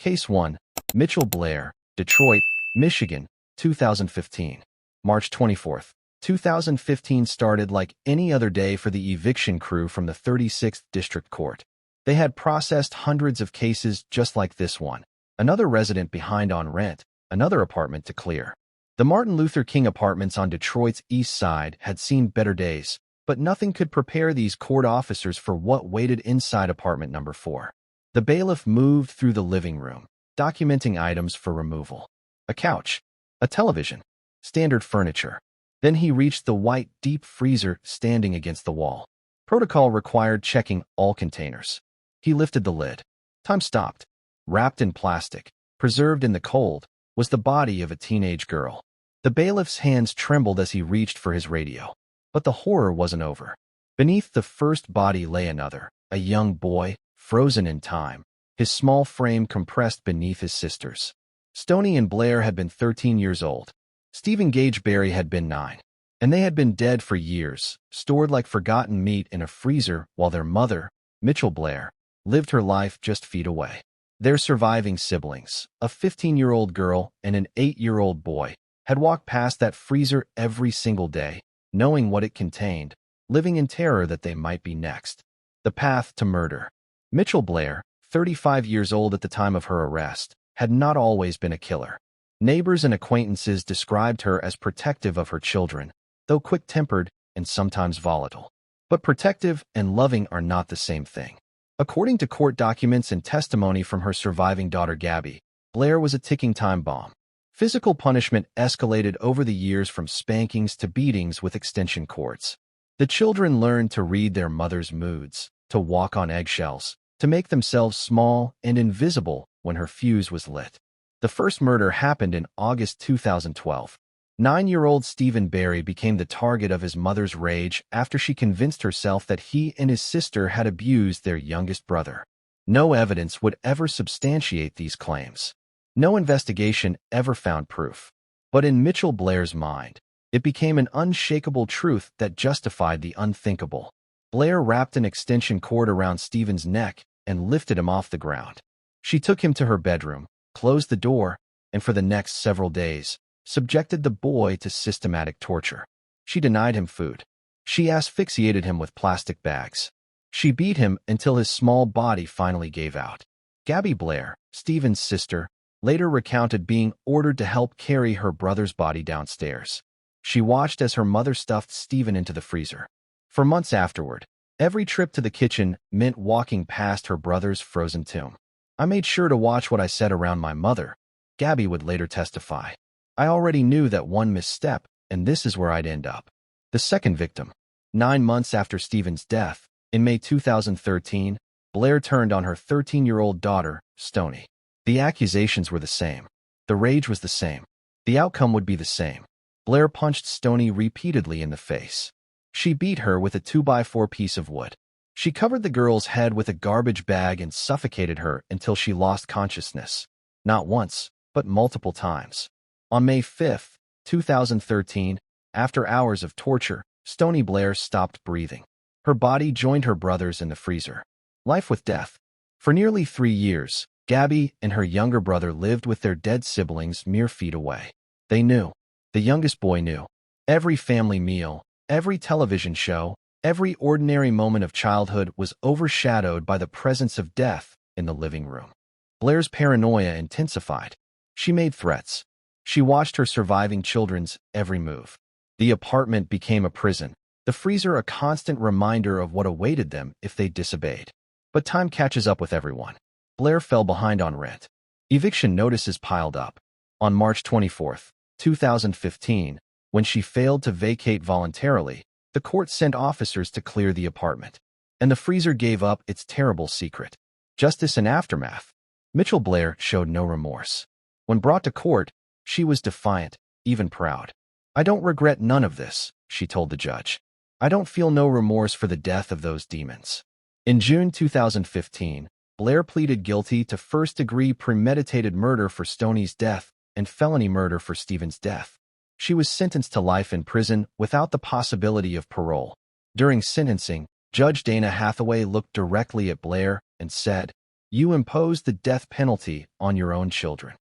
Case 1. Mitchell Blair, Detroit, Michigan, 2015. March 24, 2015 started like any other day for the eviction crew from the 36th District Court. They had processed hundreds of cases just like this one. Another resident behind on rent, another apartment to clear. The Martin Luther King apartments on Detroit's east side had seen better days, but nothing could prepare these court officers for what waited inside apartment number 4. The bailiff moved through the living room, documenting items for removal. A couch, a television, standard furniture. Then he reached the white deep freezer standing against the wall. Protocol required checking all containers. He lifted the lid. Time stopped. Wrapped in plastic, preserved in the cold, was the body of a teenage girl. The bailiff's hands trembled as he reached for his radio. But the horror wasn't over. Beneath the first body lay another, a young boy, frozen in time, his small frame compressed beneath his sister's. Stoney and Blair had been 13 years old. Stephen Gage Barry had been 9. And they had been dead for years, stored like forgotten meat in a freezer while their mother, Mitchell Blair, lived her life just feet away. Their surviving siblings, a 15-year-old girl and an 8-year-old boy, had walked past that freezer every single day, knowing what it contained, living in terror that they might be next. The path to murder. Mitchell Blair, 35 years old at the time of her arrest, had not always been a killer. Neighbors and acquaintances described her as protective of her children, though quick-tempered and sometimes volatile. But protective and loving are not the same thing. According to court documents and testimony from her surviving daughter Gabby, Blair was a ticking time bomb. Physical punishment escalated over the years from spankings to beatings with extension cords. The children learned to read their mother's moods, to walk on eggshells, to make themselves small and invisible when her fuse was lit. The first murder happened in August 2012. 9-year-old Stephen Barry became the target of his mother's rage after she convinced herself that he and his sister had abused their youngest brother. No evidence would ever substantiate these claims. No investigation ever found proof. But in Mitchell Blair's mind, it became an unshakable truth that justified the unthinkable. Blair wrapped an extension cord around Stephen's neck and lifted him off the ground. She took him to her bedroom, closed the door, and for the next several days, subjected the boy to systematic torture. She denied him food. She asphyxiated him with plastic bags. She beat him until his small body finally gave out. Gabby Blair, Stephen's sister, later recounted being ordered to help carry her brother's body downstairs. She watched as her mother stuffed Stephen into the freezer. For months afterward, every trip to the kitchen meant walking past her brother's frozen tomb. I made sure to watch what I said around my mother, Gabby would later testify. I already knew that one misstep, and this is where I'd end up. The second victim. 9 months after Stephen's death, in May 2013, Blair turned on her 13-year-old daughter, Stoney. The accusations were the same. The rage was the same. The outcome would be the same. Blair punched Stoney repeatedly in the face. She beat her with a 2x4 piece of wood. She covered the girl's head with a garbage bag and suffocated her until she lost consciousness. Not once, but multiple times. On May 5, 2013, after hours of torture, Stoney Blair stopped breathing. Her body joined her brother's in the freezer. Life with death. For nearly 3 years, Gabby and her younger brother lived with their dead siblings mere feet away. They knew. The youngest boy knew. Every family meal, every television show, every ordinary moment of childhood was overshadowed by the presence of death in the living room. Blair's paranoia intensified. She made threats. She watched her surviving children's every move. The apartment became a prison, the freezer a constant reminder of what awaited them if they disobeyed. But time catches up with everyone. Blair fell behind on rent. Eviction notices piled up. On March 24, 2015, when she failed to vacate voluntarily, the court sent officers to clear the apartment. And the freezer gave up its terrible secret. Justice and aftermath. Mitchell Blair showed no remorse. When brought to court, she was defiant, even proud. "I don't regret none of this," she told the judge. "I don't feel no remorse for the death of those demons." In June 2015, Blair pleaded guilty to first-degree premeditated murder for Stoney's death and felony murder for Stephen's death. She was sentenced to life in prison without the possibility of parole. During sentencing, Judge Dana Hathaway looked directly at Blair and said, You imposed the death penalty on your own children.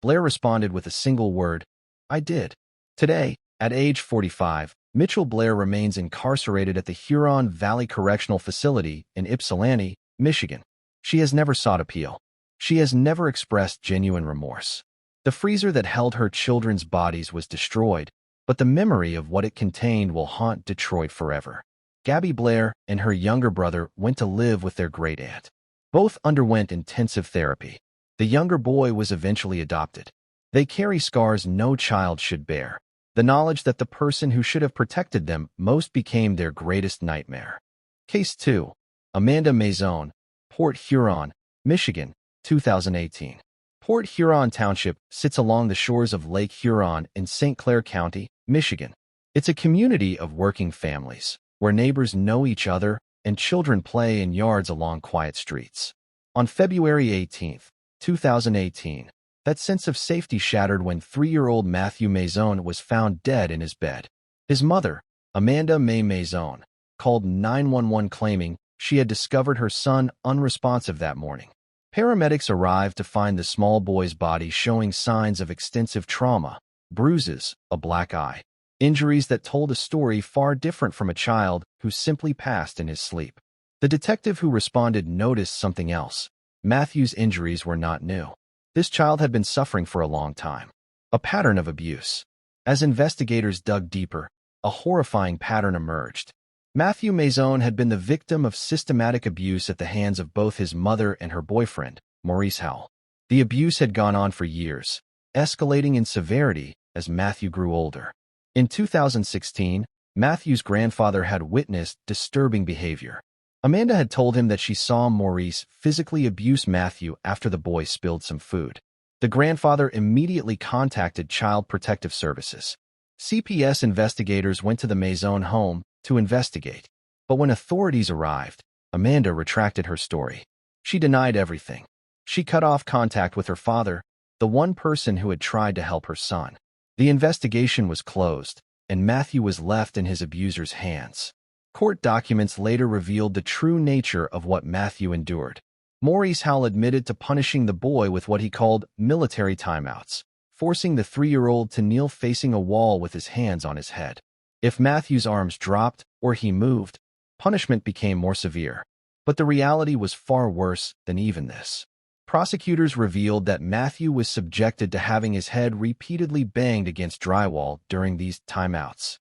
Blair responded with a single word, I did. Today, at age 45, Mitchell Blair remains incarcerated at the Huron Valley Correctional Facility in Ypsilanti, Michigan. She has never sought appeal. She has never expressed genuine remorse. The freezer that held her children's bodies was destroyed, but the memory of what it contained will haunt Detroit forever. Gabby Blair and her younger brother went to live with their great-aunt. Both underwent intensive therapy. The younger boy was eventually adopted. They carry scars no child should bear. The knowledge that the person who should have protected them most became their greatest nightmare. Case 2. Amanda Maison, Port Huron, Michigan, 2018. Port Huron Township sits along the shores of Lake Huron in St. Clair County, Michigan. It's a community of working families, where neighbors know each other and children play in yards along quiet streets. On February 18, 2018, that sense of safety shattered when 3-year-old Matthew Maison was found dead in his bed. His mother, Amanda May Maison, called 911 claiming she had discovered her son unresponsive that morning. Paramedics arrived to find the small boy's body showing signs of extensive trauma, bruises, a black eye, injuries that told a story far different from a child who simply passed in his sleep. The detective who responded noticed something else. Matthew's injuries were not new. This child had been suffering for a long time. A pattern of abuse. As investigators dug deeper, a horrifying pattern emerged. Matthew Maison had been the victim of systematic abuse at the hands of both his mother and her boyfriend, Maurice Howell. The abuse had gone on for years, escalating in severity as Matthew grew older. In 2016, Matthew's grandfather had witnessed disturbing behavior. Amanda had told him that she saw Maurice physically abuse Matthew after the boy spilled some food. The grandfather immediately contacted Child Protective Services. CPS investigators went to the Maison home to investigate, but when authorities arrived, Amanda retracted her story. She denied everything. She cut off contact with her father, the one person who had tried to help her son. The investigation was closed, and Matthew was left in his abuser's hands. Court documents later revealed the true nature of what Matthew endured. Maurice Howell admitted to punishing the boy with what he called military timeouts, forcing the 3-year-old to kneel facing a wall with his hands on his head. If Matthew's arms dropped or he moved, punishment became more severe. But the reality was far worse than even this. Prosecutors revealed that Matthew was subjected to having his head repeatedly banged against drywall during these timeouts.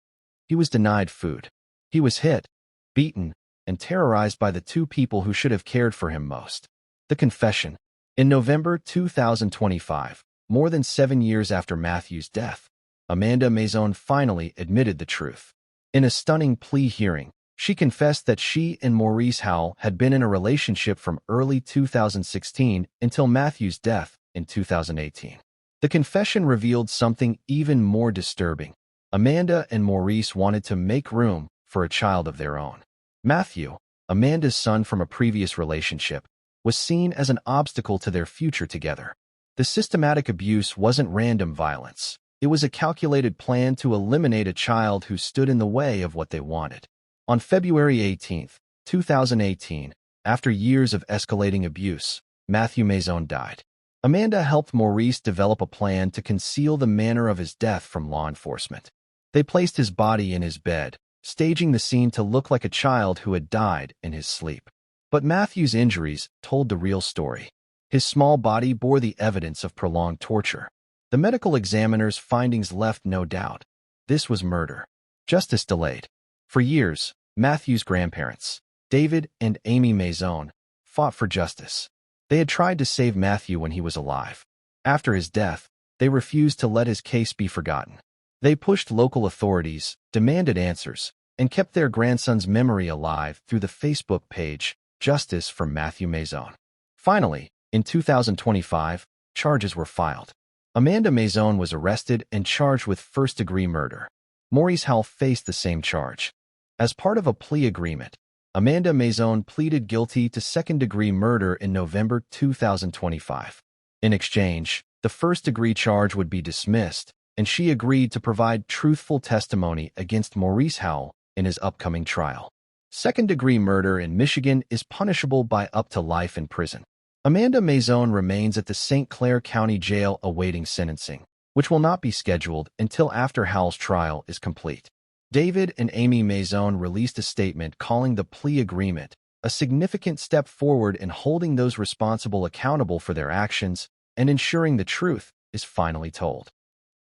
He was denied food. He was hit, beaten, and terrorized by the 2 people who should have cared for him most. The confession. In November 2025, more than 7 years after Matthew's death, Amanda Maison finally admitted the truth. In a stunning plea hearing, she confessed that she and Maurice Howell had been in a relationship from early 2016 until Matthew's death in 2018. The confession revealed something even more disturbing. Amanda and Maurice wanted to make room for a child of their own. Matthew, Amanda's son from a previous relationship, was seen as an obstacle to their future together. The systematic abuse wasn't random violence. It was a calculated plan to eliminate a child who stood in the way of what they wanted. On February 18, 2018, after years of escalating abuse, Matthew Maison died. Amanda helped Maurice develop a plan to conceal the manner of his death from law enforcement. They placed his body in his bed, staging the scene to look like a child who had died in his sleep. But Matthew's injuries told the real story. His small body bore the evidence of prolonged torture. The medical examiner's findings left no doubt. This was murder. Justice delayed. For years, Matthew's grandparents, David and Amy Maison, fought for justice. They had tried to save Matthew when he was alive. After his death, they refused to let his case be forgotten. They pushed local authorities, demanded answers, and kept their grandson's memory alive through the Facebook page, Justice for Matthew Maison. Finally, in 2025, charges were filed. Amanda Maison was arrested and charged with first-degree murder. Maurice Howell faced the same charge. As part of a plea agreement, Amanda Maison pleaded guilty to second-degree murder in November 2025. In exchange, the first-degree charge would be dismissed, and she agreed to provide truthful testimony against Maurice Howell in his upcoming trial. Second-degree murder in Michigan is punishable by up to life in prison. Amanda Maison remains at the St. Clair County Jail awaiting sentencing, which will not be scheduled until after Howell's trial is complete. David and Amy Maison released a statement calling the plea agreement a significant step forward in holding those responsible accountable for their actions and ensuring the truth is finally told.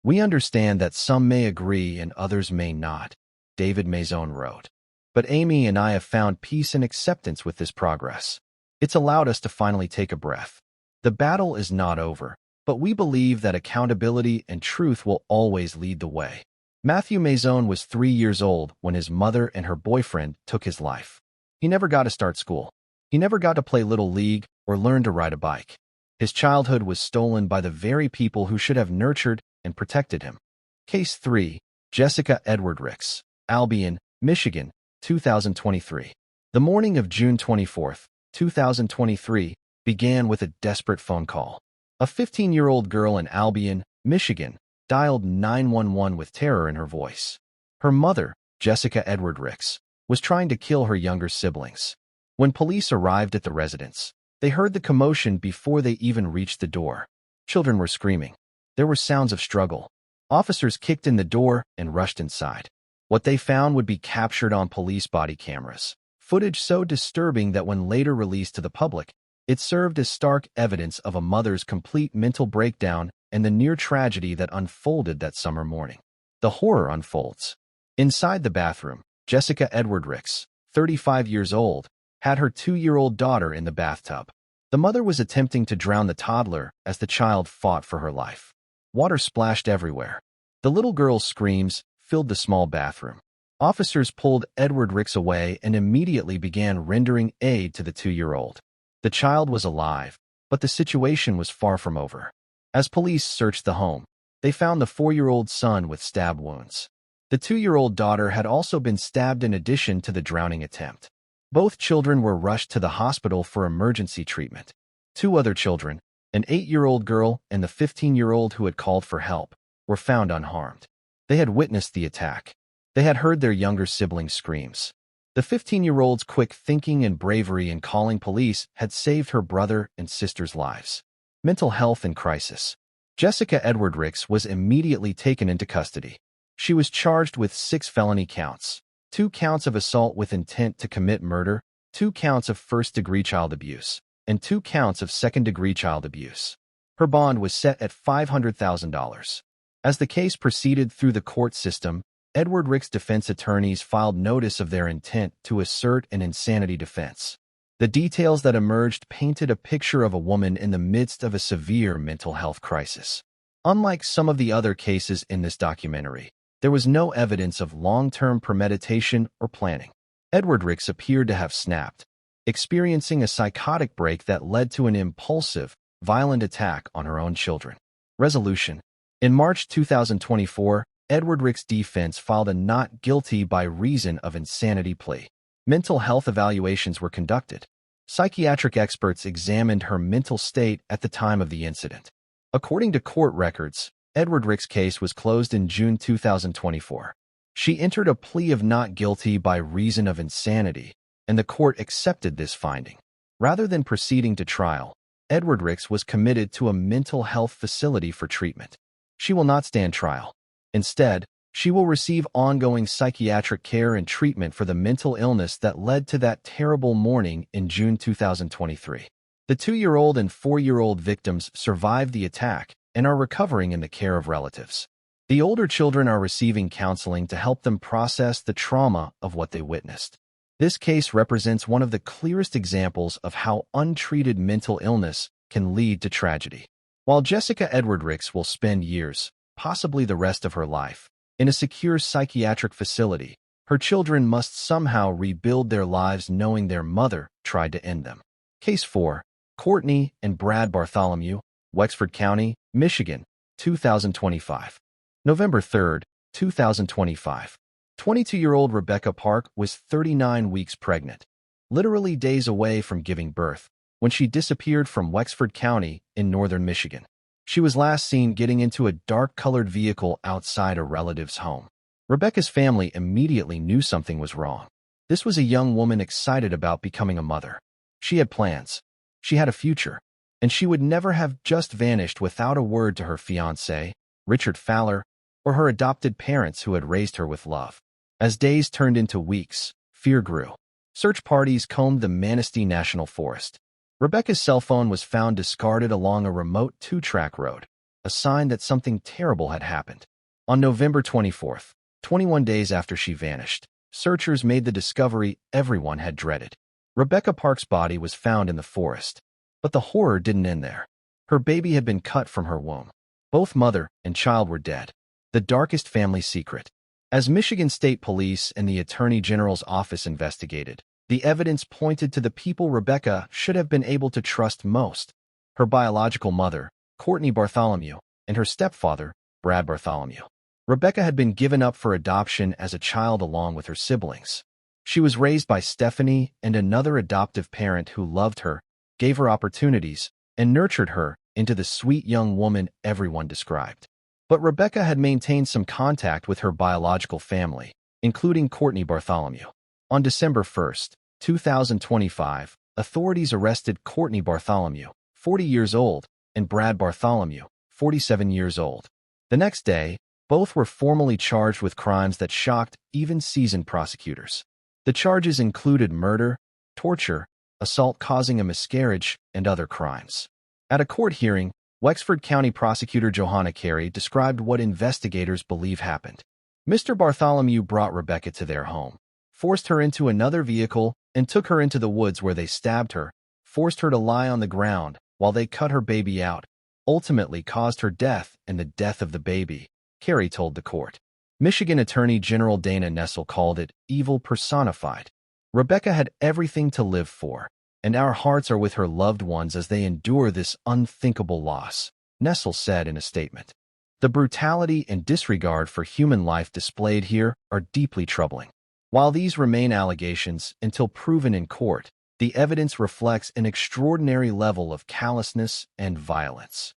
"We understand that some may agree and others may not," David Maison wrote. "But Amy and I have found peace and acceptance with this progress. It's allowed us to finally take a breath. The battle is not over, but we believe that accountability and truth will always lead the way." Matthew Maison was 3 years old when his mother and her boyfriend took his life. He never got to start school. He never got to play Little League or learn to ride a bike. His childhood was stolen by the very people who should have nurtured and protected him. Case 3. Jessica Edward Ricks, Albion, Michigan, 2023. The morning of June 24, 2023, began with a desperate phone call. A 15-year-old girl in Albion, Michigan, dialed 911 with terror in her voice. Her mother, Jessica Edward Ricks, was trying to kill her younger siblings. When police arrived at the residence, they heard the commotion before they even reached the door. Children were screaming. There were sounds of struggle. Officers kicked in the door and rushed inside. What they found would be captured on police body cameras, footage so disturbing that when later released to the public, it served as stark evidence of a mother's complete mental breakdown and the near tragedy that unfolded that summer morning. The horror unfolds. Inside the bathroom, Jessica Edward Ricks, 35 years old, had her 2-year-old daughter in the bathtub. The mother was attempting to drown the toddler as the child fought for her life. Water splashed everywhere. The little girl's screams filled the small bathroom. Officers pulled Edward Ricks away and immediately began rendering aid to the 2-year-old. The child was alive, but the situation was far from over. As police searched the home, they found the 4-year-old son with stab wounds. The 2-year-old daughter had also been stabbed in addition to the drowning attempt. Both children were rushed to the hospital for emergency treatment. 2 other children, an 8-year-old girl and the 15-year-old who had called for help, were found unharmed. They had witnessed the attack. They had heard their younger siblings' screams. The 15-year-old's quick thinking and bravery in calling police had saved her brother and sister's lives. Mental health in crisis. Jessica Edward Ricks was immediately taken into custody. She was charged with 6 felony counts, 2 counts of assault with intent to commit murder, 2 counts of first-degree child abuse, and 2 counts of second-degree child abuse. Her bond was set at $500,000. As the case proceeded through the court system, Edward Ricks' defense attorneys filed notice of their intent to assert an insanity defense. The details that emerged painted a picture of a woman in the midst of a severe mental health crisis. Unlike some of the other cases in this documentary, there was no evidence of long-term premeditation or planning. Edward Ricks appeared to have snapped, experiencing a psychotic break that led to an impulsive, violent attack on her own children. Resolution. In March 2024, Edward Ricks' defense filed a not guilty by reason of insanity plea. Mental health evaluations were conducted. Psychiatric experts examined her mental state at the time of the incident. According to court records, Edward Ricks' case was closed in June 2024. She entered a plea of not guilty by reason of insanity, and the court accepted this finding. Rather than proceeding to trial, Edward Ricks was committed to a mental health facility for treatment. She will not stand trial. Instead, she will receive ongoing psychiatric care and treatment for the mental illness that led to that terrible morning in June 2023. The 2-year-old and 4-year-old victims survived the attack and are recovering in the care of relatives. The older children are receiving counseling to help them process the trauma of what they witnessed. This case represents one of the clearest examples of how untreated mental illness can lead to tragedy. While Jessica Edward Ricks will spend years, possibly the rest of her life, in a secure psychiatric facility, her children must somehow rebuild their lives knowing their mother tried to end them. Case 4. Courtney and Brad Bartholomew, Wexford County, Michigan, 2025. November 3, 2025. 22-year-old Rebecca Park was 39 weeks pregnant, literally days away from giving birth, when she disappeared from Wexford County in northern Michigan. She was last seen getting into a dark-colored vehicle outside a relative's home. Rebecca's family immediately knew something was wrong. This was a young woman excited about becoming a mother. She had plans. She had a future. and she would never have just vanished without a word to her fiancé, Richard Fowler, or her adopted parents who had raised her with love. As days turned into weeks, fear grew. Search parties combed the Manistee National Forest. Rebecca's cell phone was found discarded along a remote two-track road, a sign that something terrible had happened. On November 24th, 21 days after she vanished, searchers made the discovery everyone had dreaded. Rebecca Park's body was found in the forest. But the horror didn't end there. Her baby had been cut from her womb. Both mother and child were dead. The darkest family secret. As Michigan State Police and the Attorney General's office investigated, the evidence pointed to the people Rebecca should have been able to trust most: her biological mother, Courtney Bartholomew, and her stepfather, Brad Bartholomew. Rebecca had been given up for adoption as a child along with her siblings. She was raised by Stephanie and another adoptive parent who loved her, gave her opportunities, and nurtured her into the sweet young woman everyone described. But Rebecca had maintained some contact with her biological family, including Courtney Bartholomew. On December 1, 2025, authorities arrested Courtney Bartholomew, 40 years old, and Brad Bartholomew, 47 years old. The next day, both were formally charged with crimes that shocked even seasoned prosecutors. The charges included murder, torture, assault causing a miscarriage, and other crimes. At a court hearing, Wexford County Prosecutor Johanna Carey described what investigators believe happened. Mr. Bartholomew brought Rebecca to their home, forced her into another vehicle, and took her into the woods where they stabbed her, forced her to lie on the ground while they cut her baby out, ultimately caused her death and the death of the baby, Carey told the court. Michigan Attorney General Dana Nessel called it evil personified. Rebecca had everything to live for, and our hearts are with her loved ones as they endure this unthinkable loss, Nessel said in a statement. The brutality and disregard for human life displayed here are deeply troubling. While these remain allegations until proven in court, the evidence reflects an extraordinary level of callousness and violence.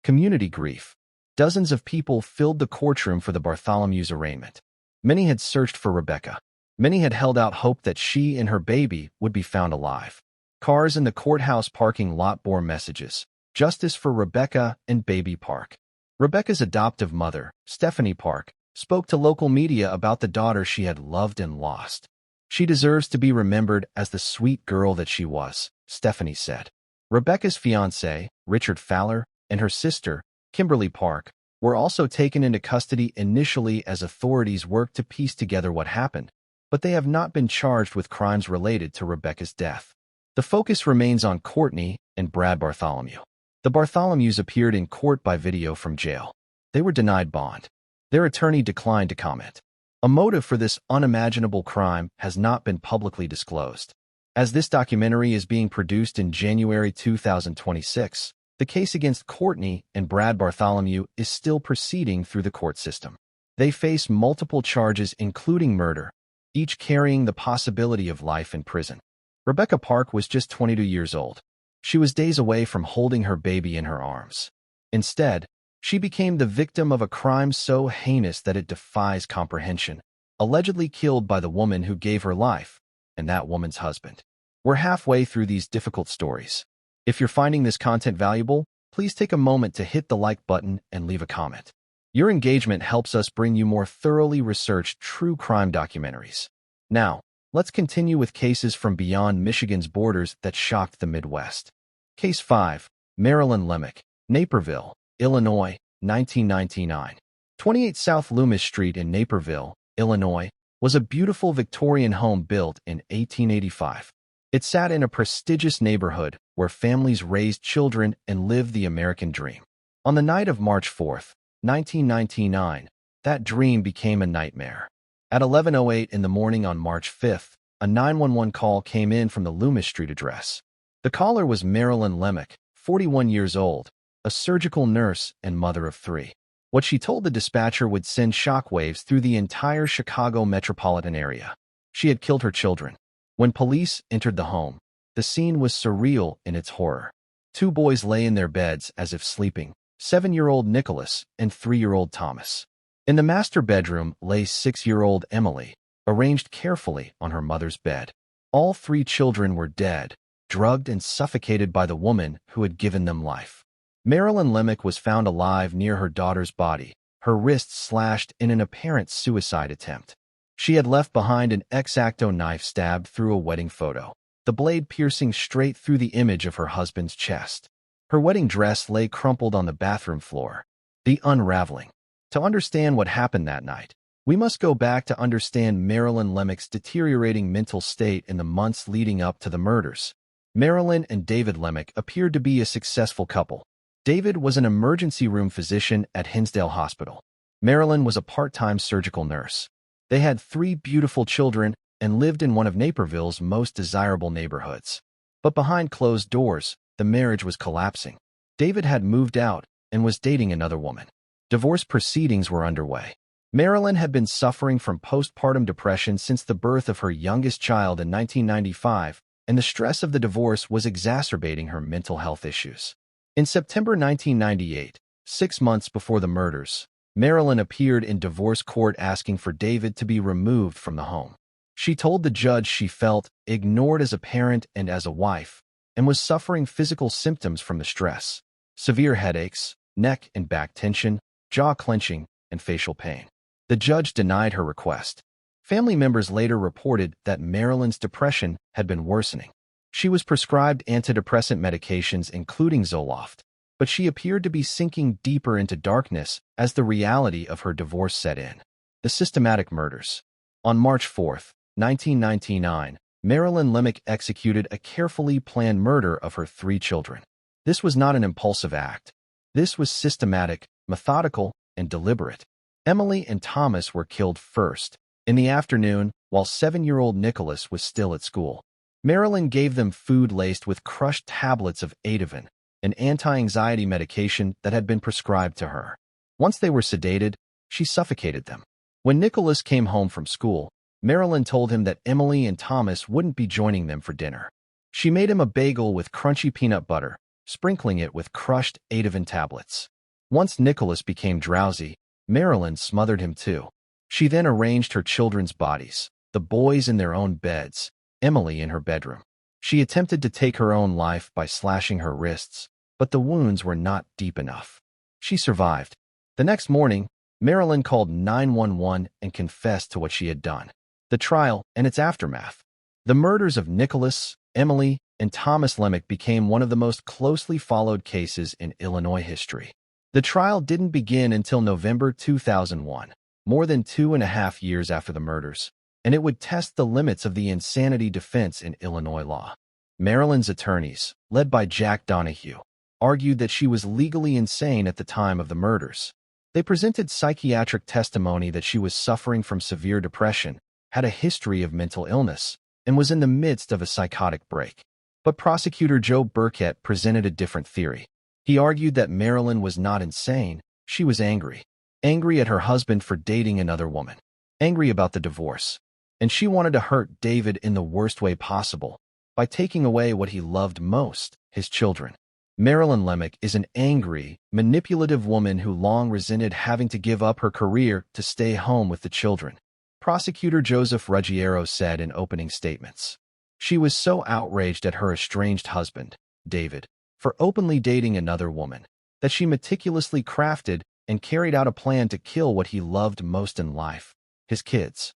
Community grief. Dozens of people filled the courtroom for the Bartholomew's arraignment. Many had searched for Rebecca. Many had held out hope that she and her baby would be found alive. Cars in the courthouse parking lot bore messages: "Justice for Rebecca and Baby Park." Rebecca's adoptive mother, Stephanie Park, spoke to local media about the daughter she had loved and lost. "She deserves to be remembered as the sweet girl that she was," Stephanie said. Rebecca's fiancé, Richard Fowler, and her sister, Kimberly Park, were also taken into custody initially as authorities worked to piece together what happened, but they have not been charged with crimes related to Rebecca's death. The focus remains on Courtney and Brad Bartholomew. The Bartholomews appeared in court by video from jail. They were denied bond. Their attorney declined to comment. A motive for this unimaginable crime has not been publicly disclosed. As this documentary is being produced in January 2026, the case against Courtney and Brad Bartholomew is still proceeding through the court system. They face multiple charges including murder, each carrying the possibility of life in prison. Rebecca Park was just 22 years old. She was days away from holding her baby in her arms. Instead, she became the victim of a crime so heinous that it defies comprehension, allegedly killed by the woman who gave her life, and that woman's husband. We're halfway through these difficult stories. If you're finding this content valuable, please take a moment to hit the like button and leave a comment. Your engagement helps us bring you more thoroughly researched true crime documentaries. Now, let's continue with cases from beyond Michigan's borders that shocked the Midwest. Case 5, Marilyn Lemick, Naperville, Illinois, 1999. 28 South Loomis Street in Naperville, Illinois, was a beautiful Victorian home built in 1885. It sat in a prestigious neighborhood where families raised children and lived the American dream. On the night of March 4, 1999, that dream became a nightmare. At 11:08 in the morning on March 5th, a 911 call came in from the Loomis Street address. The caller was Marilyn Lemick, 41 years old, a surgical nurse and mother of 3. What she told the dispatcher would send shockwaves through the entire Chicago metropolitan area. She had killed her children. When police entered the home, the scene was surreal in its horror. 2 boys lay in their beds as if sleeping, 7-year-old Nicholas and 3-year-old Thomas. In the master bedroom lay 6-year-old Emily, arranged carefully on her mother's bed. All 3 children were dead, drugged and suffocated by the woman who had given them life. Marilyn Lemick was found alive near her daughter's body, her wrists slashed in an apparent suicide attempt. She had left behind an X-Acto knife stabbed through a wedding photo, the blade piercing straight through the image of her husband's chest. Her wedding dress lay crumpled on the bathroom floor. The unraveling. To understand what happened that night, we must go back to understand Marilyn Lemick's deteriorating mental state in the months leading up to the murders. Marilyn and David Lemick appeared to be a successful couple. David was an emergency room physician at Hillsdale Hospital. Marilyn was a part-time surgical nurse. They had 3 beautiful children and lived in one of Naperville's most desirable neighborhoods. But behind closed doors, the marriage was collapsing. David had moved out and was dating another woman. Divorce proceedings were underway. Marilyn had been suffering from postpartum depression since the birth of her youngest child in 1995, and the stress of the divorce was exacerbating her mental health issues. In September 1998, 6 months before the murders, Marilyn appeared in divorce court asking for David to be removed from the home. She told the judge she felt ignored as a parent and as a wife, and was suffering physical symptoms from the stress: severe headaches, neck and back tension, jaw clenching, and facial pain. The judge denied her request. Family members later reported that Marilyn's depression had been worsening. She was prescribed antidepressant medications including Zoloft, but she appeared to be sinking deeper into darkness as the reality of her divorce set in. The systematic murders. On March 4, 1999, Marilyn Lemick executed a carefully planned murder of her 3 children. This was not an impulsive act. This was systematic, methodical, and deliberate. Emily and Thomas were killed first, in the afternoon, while 7-year-old Nicholas was still at school. Marilyn gave them food laced with crushed tablets of Ativan, an anti-anxiety medication that had been prescribed to her. Once they were sedated, she suffocated them. When Nicholas came home from school, Marilyn told him that Emily and Thomas wouldn't be joining them for dinner. She made him a bagel with crunchy peanut butter, sprinkling it with crushed Ativan tablets. Once Nicholas became drowsy, Marilyn smothered him too. She then arranged her children's bodies, the boys in their own beds, Emily in her bedroom. She attempted to take her own life by slashing her wrists, but the wounds were not deep enough. She survived. The next morning, Marilyn called 911 and confessed to what she had done. The trial and its aftermath. The murders of Nicholas, Emily, and Thomas Lemick became one of the most closely followed cases in Illinois history. The trial didn't begin until November 2001, more than 2.5 years after the murders, and it would test the limits of the insanity defense in Illinois law. Marilyn's attorneys, led by Jack Donahue, argued that she was legally insane at the time of the murders. They presented psychiatric testimony that she was suffering from severe depression, had a history of mental illness, and was in the midst of a psychotic break. But prosecutor Joe Burkett presented a different theory. He argued that Marilyn was not insane, she was angry. Angry at her husband for dating another woman. Angry about the divorce. And she wanted to hurt David in the worst way possible, by taking away what he loved most, his children. Marilyn Lemick is an angry, manipulative woman who long resented having to give up her career to stay home with the children. Prosecutor Joseph Ruggiero said in opening statements. She was so outraged at her estranged husband, David, for openly dating another woman, that she meticulously crafted and carried out a plan to kill what he loved most in life, his kids.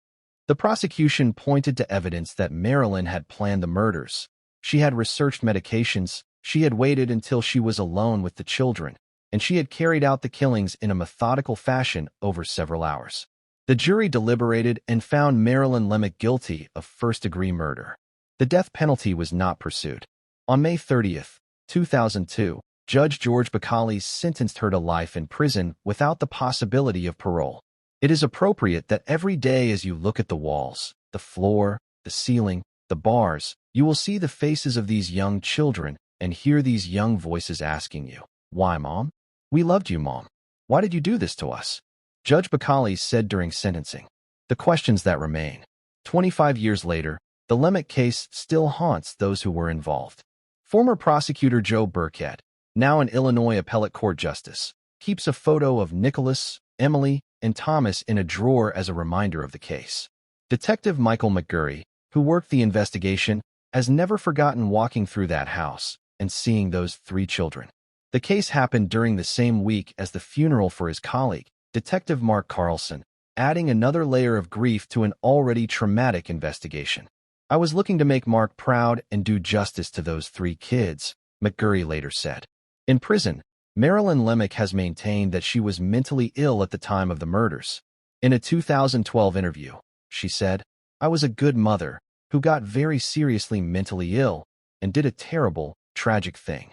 The prosecution pointed to evidence that Marilyn had planned the murders. She had researched medications, she had waited until she was alone with the children, and she had carried out the killings in a methodical fashion over several hours. The jury deliberated and found Marilyn Lemick guilty of first-degree murder. The death penalty was not pursued. On May 30, 2002, Judge George Bacali sentenced her to life in prison without the possibility of parole. It is appropriate that every day as you look at the walls, the floor, the ceiling, the bars, you will see the faces of these young children and hear these young voices asking you, "Why, Mom? We loved you, Mom. Why did you do this to us?" Judge Bacali said during sentencing. The questions that remain. 25 years later, the Lemick case still haunts those who were involved. Former prosecutor Joe Burkett, now an Illinois appellate court justice, keeps a photo of Nicholas, Emily, and Thomas in a drawer as a reminder of the case. Detective Michael McGurry, who worked the investigation, has never forgotten walking through that house and seeing those 3 children. The case happened during the same week as the funeral for his colleague, Detective Mark Carlson, adding another layer of grief to an already traumatic investigation. "I was looking to make Mark proud and do justice to those 3 kids," McGurry later said. In prison, Marilyn Lemick has maintained that she was mentally ill at the time of the murders. In a 2012 interview, she said, "I was a good mother who got very seriously mentally ill and did a terrible, tragic thing."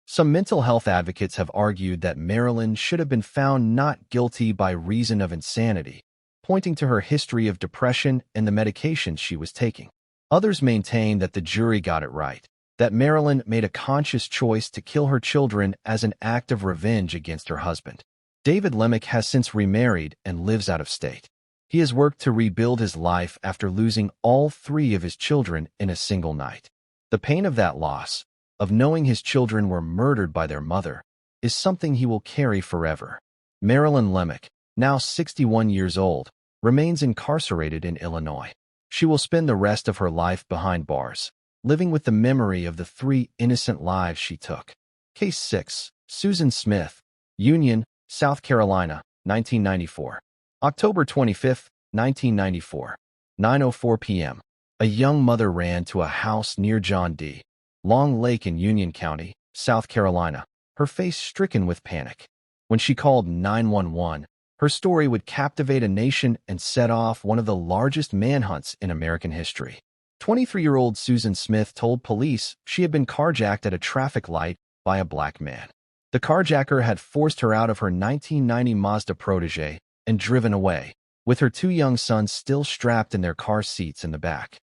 Some mental health advocates have argued that Marilyn should have been found not guilty by reason of insanity, pointing to her history of depression and the medications she was taking. Others maintain that the jury got it right, that Marilyn made a conscious choice to kill her children as an act of revenge against her husband. David Lemick has since remarried and lives out of state. He has worked to rebuild his life after losing all 3 of his children in a single night. The pain of that loss, of knowing his children were murdered by their mother, is something he will carry forever. Marilyn Lemick, now 61 years old, remains incarcerated in Illinois. She will spend the rest of her life behind bars, living with the memory of the 3 innocent lives she took. Case 6. Susan Smith, Union, South Carolina, 1994. October 25, 1994. 9:04 p.m. A young mother ran to a house near John D. Long Lake in Union County, South Carolina, her face stricken with panic. When she called 911, her story would captivate a nation and set off one of the largest manhunts in American history. 23-year-old Susan Smith told police she had been carjacked at a traffic light by a black man. The carjacker had forced her out of her 1990 Mazda Protege and driven away, with her 2 young sons still strapped in their car seats in the back.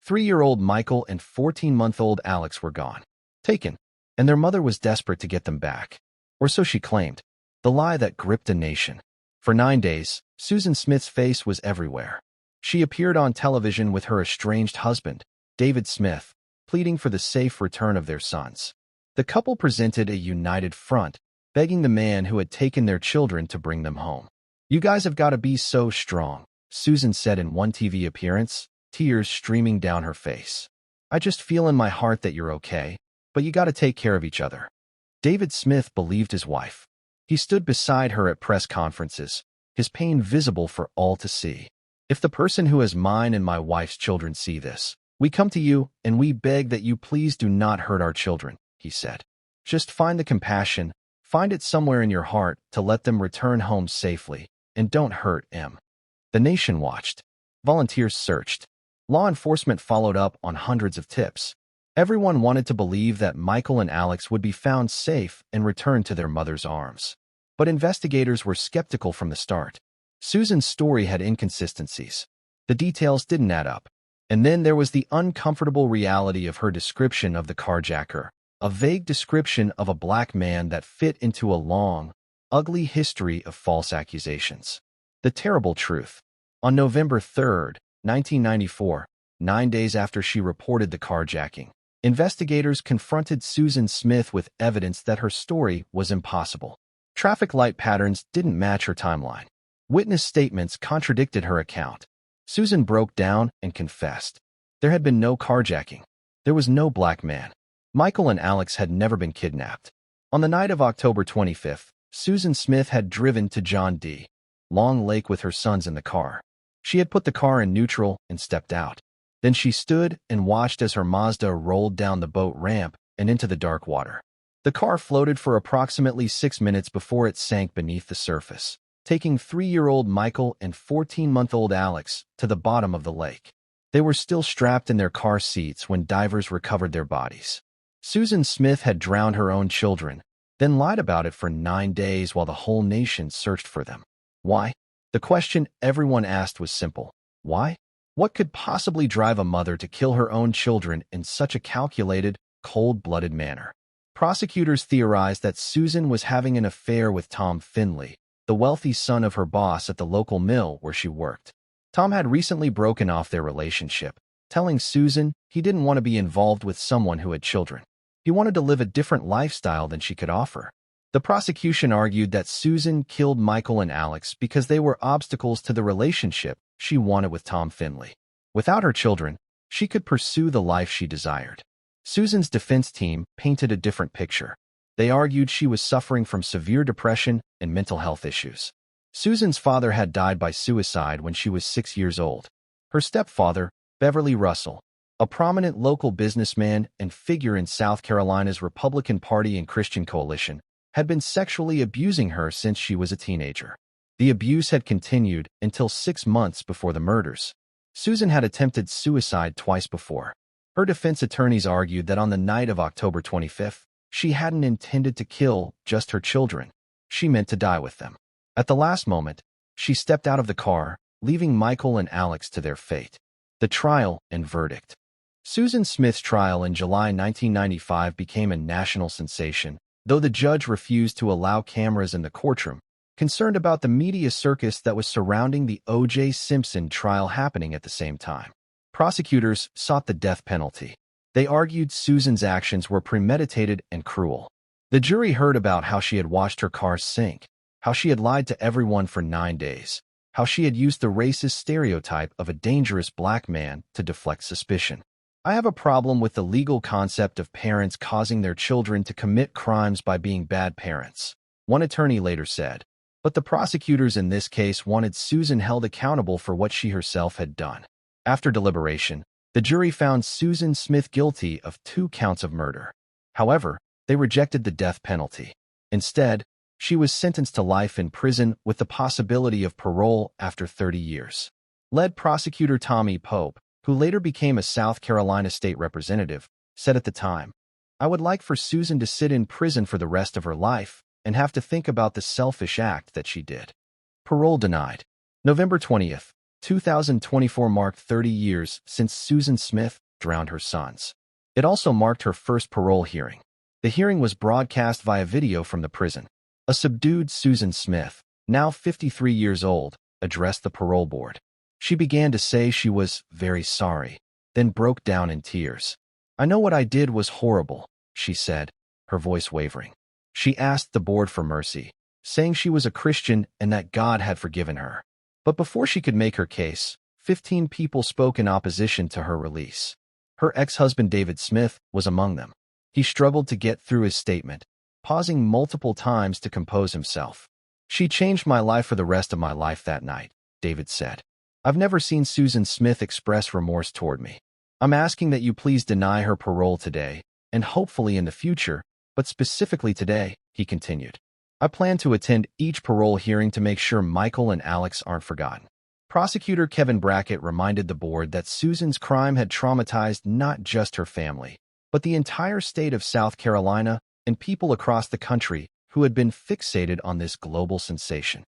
3-year-old Michael and 14-month-old Alex were gone, taken, and their mother was desperate to get them back. Or so she claimed, the lie that gripped a nation. For 9 days, Susan Smith's face was everywhere. She appeared on television with her estranged husband, David Smith, pleading for the safe return of their sons. The couple presented a united front, begging the man who had taken their children to bring them home. "You guys have got to be so strong," Susan said in one TV appearance, tears streaming down her face. "I just feel in my heart that you're okay, but you got to take care of each other." David Smith believed his wife. He stood beside her at press conferences, his pain visible for all to see. "If the person who has mine and my wife's children see this, we come to you and we beg that you please do not hurt our children," he said. "Just find the compassion, find it somewhere in your heart to let them return home safely, and don't hurt them." The nation watched. Volunteers searched. Law enforcement followed up on hundreds of tips. Everyone wanted to believe that Michael and Alex would be found safe and returned to their mother's arms. But investigators were skeptical from the start. Susan's story had inconsistencies. The details didn't add up. And then there was the uncomfortable reality of her description of the carjacker, a vague description of a black man that fit into a long, ugly history of false accusations. The terrible truth. On November 3, 1994, 9 days after she reported the carjacking, investigators confronted Susan Smith with evidence that her story was impossible. Traffic light patterns didn't match her timeline. Witness statements contradicted her account. Susan broke down and confessed. There had been no carjacking. There was no black man. Michael and Alex had never been kidnapped. On the night of October 25th, Susan Smith had driven to John D. Long Lake with her sons in the car. She had put the car in neutral and stepped out. Then she stood and watched as her Mazda rolled down the boat ramp and into the dark water. The car floated for approximately 6 minutes before it sank beneath the surface, taking 3-year-old Michael and 14-month-old Alex to the bottom of the lake. They were still strapped in their car seats when divers recovered their bodies. Susan Smith had drowned her own children, then lied about it for 9 days while the whole nation searched for them. Why? The question everyone asked was simple. Why? What could possibly drive a mother to kill her own children in such a calculated, cold-blooded manner? Prosecutors theorized that Susan was having an affair with Tom Finley, the wealthy son of her boss at the local mill where she worked. Tom had recently broken off their relationship, telling Susan he didn't want to be involved with someone who had children. He wanted to live a different lifestyle than she could offer. The prosecution argued that Susan killed Michael and Alex because they were obstacles to the relationship she wanted with Tom Finley. Without her children, she could pursue the life she desired. Susan's defense team painted a different picture. They argued she was suffering from severe depression and mental health issues. Susan's father had died by suicide when she was 6 years old. Her stepfather, Beverly Russell, a prominent local businessman and figure in South Carolina's Republican Party and Christian coalition, had been sexually abusing her since she was a teenager. The abuse had continued until 6 months before the murders. Susan had attempted suicide twice before. Her defense attorneys argued that on the night of October 25th, she hadn't intended to kill just her children. She meant to die with them. At the last moment, she stepped out of the car, leaving Michael and Alex to their fate. The trial and verdict. Susan Smith's trial in July 1995 became a national sensation, though the judge refused to allow cameras in the courtroom, concerned about the media circus that was surrounding the O.J. Simpson trial happening at the same time. Prosecutors sought the death penalty. They argued Susan's actions were premeditated and cruel. The jury heard about how she had watched her car sink, how she had lied to everyone for 9 days, how she had used the racist stereotype of a dangerous black man to deflect suspicion. I have a problem with the legal concept of parents causing their children to commit crimes by being bad parents, one attorney later said. But the prosecutors in this case wanted Susan held accountable for what she herself had done. After deliberation, the jury found Susan Smith guilty of 2 counts of murder. However, they rejected the death penalty. Instead, she was sentenced to life in prison with the possibility of parole after 30 years. Lead prosecutor Tommy Pope, who later became a South Carolina state representative, said at the time, "I would like for Susan to sit in prison for the rest of her life and have to think about the selfish act that she did." Parole denied. November 20th, 2024 marked 30 years since Susan Smith drowned her sons. It also marked her first parole hearing. The hearing was broadcast via video from the prison. A subdued Susan Smith, now 53 years old, addressed the parole board. She began to say she was very sorry, then broke down in tears. "I know what I did was horrible," she said, her voice wavering. She asked the board for mercy, saying she was a Christian and that God had forgiven her. But before she could make her case, 15 people spoke in opposition to her release. Her ex-husband David Smith was among them. He struggled to get through his statement, pausing multiple times to compose himself. "She changed my life for the rest of my life that night," David said. "I've never seen Susan Smith express remorse toward me. I'm asking that you please deny her parole today, and hopefully in the future, but specifically today," he continued. "I plan to attend each parole hearing to make sure Michael and Alex aren't forgotten." Prosecutor Kevin Brackett reminded the board that Susan's crime had traumatized not just her family, but the entire state of South Carolina and people across the country who had been fixated on this global sensation.